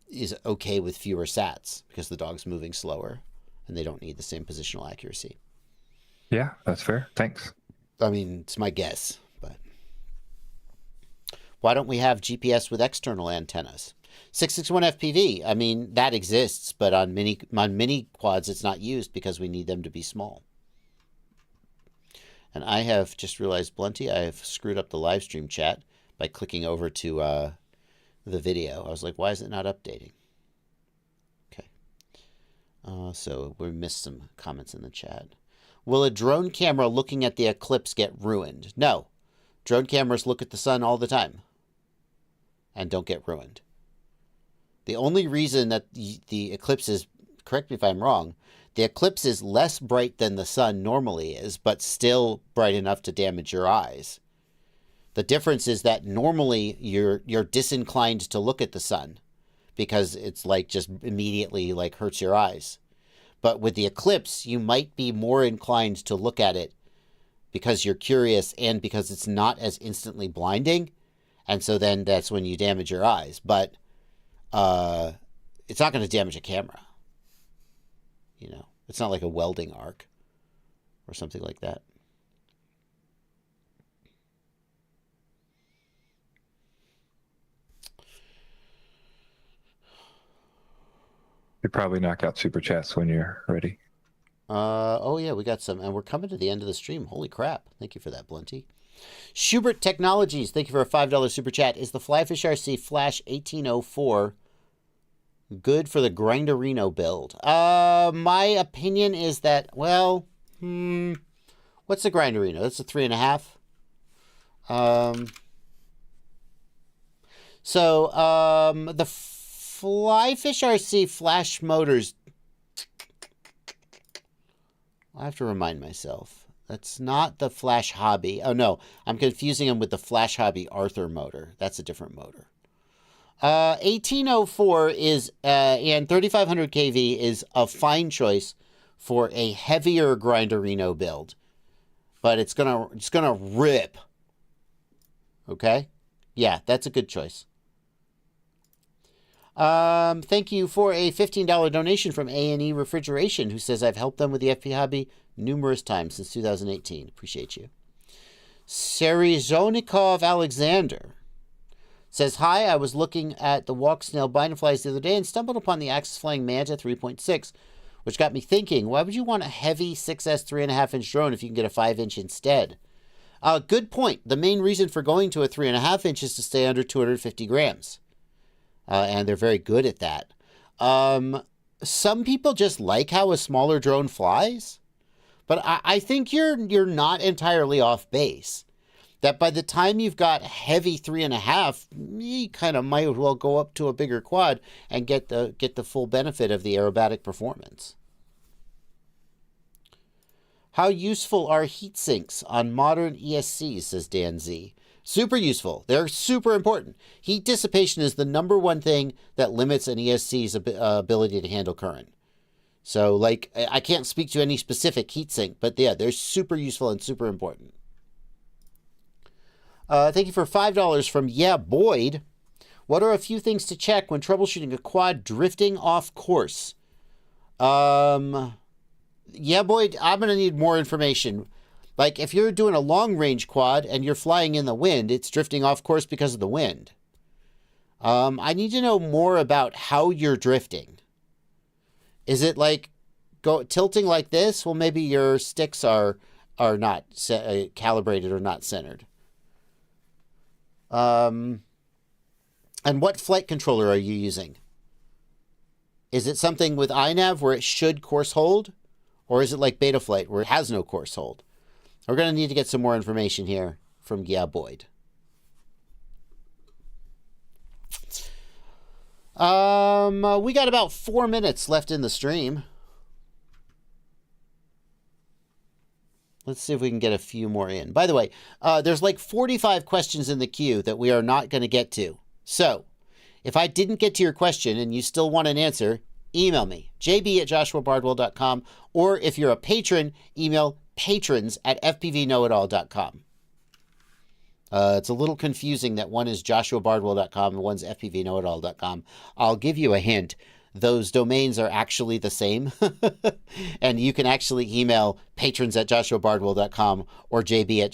is okay with fewer sats because the dog's moving slower and they don't need the same positional accuracy. Yeah, that's fair. Thanks. I mean, it's my guess, but why don't we have GPS with external antennas? 661 FPV, I mean, that exists, but on mini quads, it's not used because we need them to be small. And I have just realized, Blunty, I have screwed up the live stream chat by clicking over to the video. I was like, why is it not updating? Okay. So we missed some comments in the chat. Will a drone camera looking at the eclipse get ruined? No. Drone cameras look at the sun all the time and don't get ruined. The only reason that the eclipse is, correct me if I'm wrong, the eclipse is less bright than the sun normally is, but still bright enough to damage your eyes. The difference is that normally you're disinclined to look at the sun because it's like just immediately like hurts your eyes. But with the eclipse, you might be more inclined to look at it because you're curious and because it's not as instantly blinding. And so then that's when you damage your eyes. But it's not going to damage a camera. You know, it's not like a welding arc or something like that. You probably knock out super chats when you're ready. Oh yeah, we got some, and we're coming to the end of the stream. Holy crap. Thank you for that, Blunty. Schubert Technologies, thank you for a $5 super chat. Is the Flyfish RC Flash 1804 good for the Grinderino build? My opinion is that, well, what's the Grinderino? That's a 3.5. So, the Flyfish RC Flash Motors. I have to remind myself. That's not the Flash Hobby. Oh, no. I'm confusing them with the Flash Hobby Arthur motor. That's a different motor. 1804 is, and 3500 kV is a fine choice for a heavier Grinderino build. But it's gonna rip. Okay? Yeah, that's a good choice. Thank you for a $15 donation from A&E Refrigeration, who says, I've helped them with the FP Hobby numerous times since 2018. Appreciate you. Serizonikov Alexander says, hi, I was looking at the walk snail bind flies the other day and stumbled upon the Axis Flying Manta 3.6, which got me thinking, why would you want a heavy 6S 3.5-inch drone if you can get a 5-inch instead? Good point. The main reason for going to a 3.5-inch is to stay under 250 grams. And they're very good at that. Some people just like how a smaller drone flies, but I think you're not entirely off base. That by the time you've got heavy 3.5, you kind of might as well go up to a bigger quad and get the full benefit of the aerobatic performance. How useful are heat sinks on modern ESCs, says Dan Z. Super useful. They're super important. Heat dissipation is the #1 thing that limits an ESC's ability to handle current. So, like, I can't speak to any specific heat sink, but yeah, they're super useful and super important. Thank you for $5 from Yeah Boyd. What are a few things to check when troubleshooting a quad drifting off course? Yeah Boyd, I'm going to need more information. Like, if you're doing a long-range quad and you're flying in the wind, it's drifting off course because of the wind. I need to know more about how you're drifting. Is it like tilting like this? Well, maybe your sticks are not calibrated or not centered. And what flight controller are you using? Is it something with iNav where it should course hold? Or is it like Betaflight where it has no course hold? We're going to need to get some more information here from Yeah Boyd. We got about 4 minutes left in the stream. Let's see if we can get a few more in. By the way, there's like 45 questions in the queue that we are not going to get to. So, if I didn't get to your question and you still want an answer, email me, jb@joshuabardwell.com, or if you're a patron, email patrons@fpvknowitall.com. It's a little confusing that one is joshuabardwell.com and one's fpvknowitall.com. I'll give you a hint. Those domains are actually the same. And you can actually email patrons@joshuabardwell.com or jb at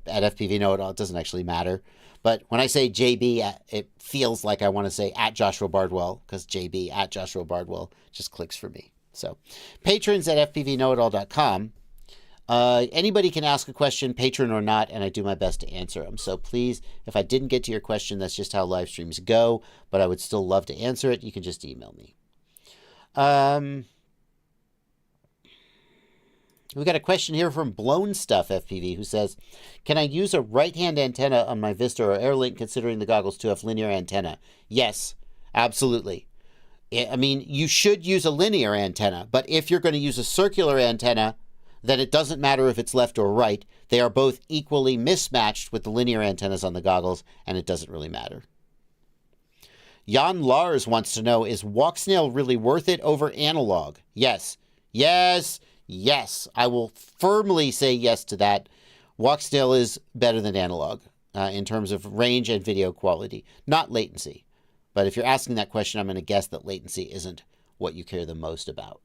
fpvknowitall. It doesn't actually matter. But when I say JB, it feels like I want to say @Joshua Bardwell, because JB @Joshua Bardwell just clicks for me. So patrons@fpvknowitall.com. Anybody can ask a question, patron or not, and I do my best to answer them. So please, if I didn't get to your question, that's just how live streams go, but I would still love to answer it. You can just email me. We got a question here from Blown Stuff FPV, who says, can I use a right-hand antenna on my Vista or Airlink considering the goggles to have linear antenna? Yes, absolutely. I mean, you should use a linear antenna, but if you're going to use a circular antenna, then it doesn't matter if it's left or right. They are both equally mismatched with the linear antennas on the goggles, and it doesn't really matter. Jan Lars wants to know, is walk snail really worth it over analog? Yes. Yes. Yes. I will firmly say yes to that. Walk snail is better than analog in terms of range and video quality, not latency. But if you're asking that question, I'm going to guess that latency isn't what you care the most about.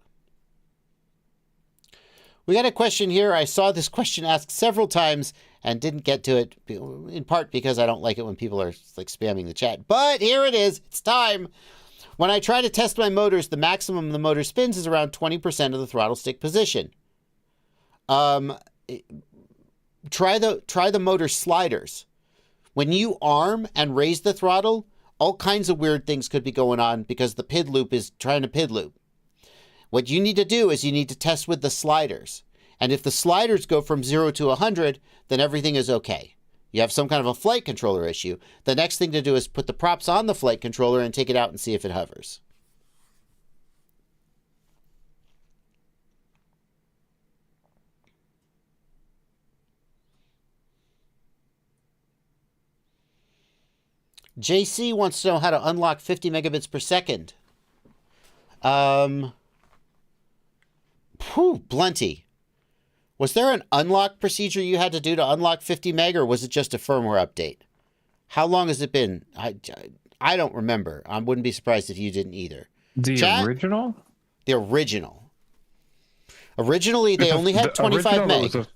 We got a question here. I saw this question asked several times and didn't get to it, in part because I don't like it when people are like spamming the chat. But here it is. It's time. When I try to test my motors, the maximum the motor spins is around 20% of the throttle stick position. Try the motor sliders. When you arm and raise the throttle, all kinds of weird things could be going on because the PID loop is trying to PID loop. What you need to do is you need to test with the sliders. And if the sliders go from 0 to 100, then everything is okay. You have some kind of a flight controller issue. The next thing to do is put the props on the flight controller and take it out and see if it hovers. JC wants to know how to unlock 50 megabits per second. Blunty. Was there an unlock procedure you had to do to unlock 50 meg, or was it just a firmware update? How long has it been? I don't remember. I wouldn't be surprised if you didn't either. The original? The original. Originally, they only had 25 meg.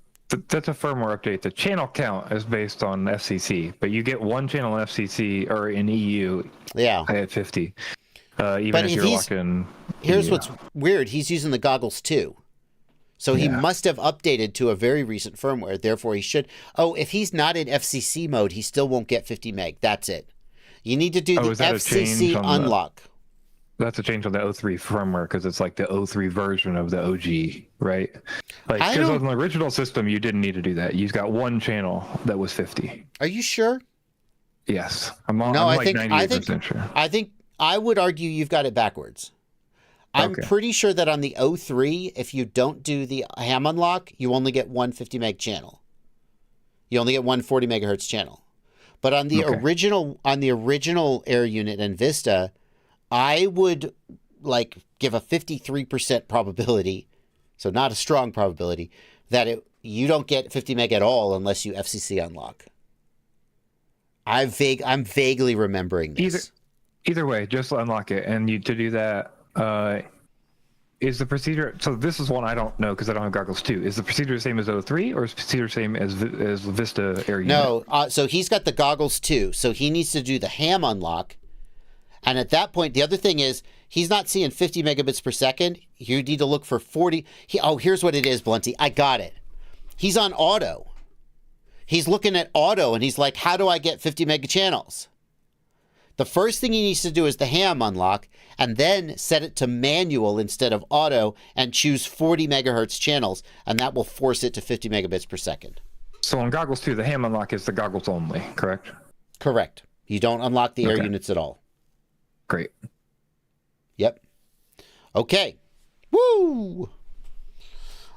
That's a firmware update. The channel count is based on FCC, but you get one channel in FCC or in EU. Yeah. At 50. Even if you're locked in. Here's what's weird. He's using the goggles too. So he must have updated to a very recent firmware. Therefore, he should. Oh, if he's not in FCC mode, he still won't get 50 meg. That's it. You need to do the FCC unlock. That's a change on the 03 firmware because it's like the 03 version of the OG, right? Like, because on the original system, you didn't need to do that. You've got one channel that was 50. Are you sure? Yes. I'm like 98% sure. I would argue you've got it backwards. I'm pretty sure that on the 03, if you don't do the ham unlock, you only get one 50 meg channel. You only get one 40 megahertz channel. But on the original Air unit and Vista, I would like give a 53% probability, so not a strong probability, that you don't get 50 meg at all unless you FCC unlock. I'm vaguely remembering this. Either way, just unlock it, and to do that, is the procedure? So this is one I don't know because I don't have goggles too. Is the procedure the same as 03, or is the procedure the same as Vista Air unit? No, so he's got the goggles too, so he needs to do the ham unlock. And at that point, the other thing is, he's not seeing 50 megabits per second. You need to look for 40. Here's what it is, Blunty. I got it. He's on auto. He's looking at auto, and he's like, how do I get 50 mega channels? The first thing he needs to do is the ham unlock, and then set it to manual instead of auto, and choose 40 megahertz channels, and that will force it to 50 megabits per second. So on goggles too, the ham unlock is the goggles only, correct? Correct. You don't unlock the air units at all. Great. Yep. Okay. Woo!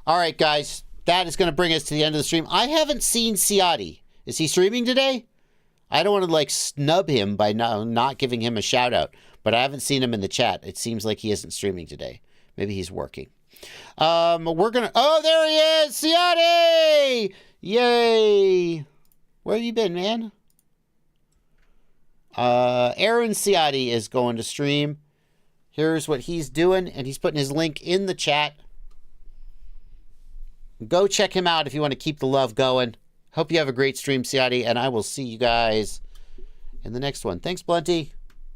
All right, guys. That is going to bring us to the end of the stream. I haven't seen Ciati. Is he streaming today? I don't want to like snub him by not giving him a shout out, but I haven't seen him in the chat. It seems like he isn't streaming today. Maybe he's working. We're going to... Oh, there he is! Ciati! Yay! Where have you been, man? Aaron Ciati is going to stream. Here's what he's doing, and he's putting his link in the chat. Go check him out if you want to keep the love going. Hope you have a great stream, Ciati, and I will see you guys in the next one. Thanks, Blunty.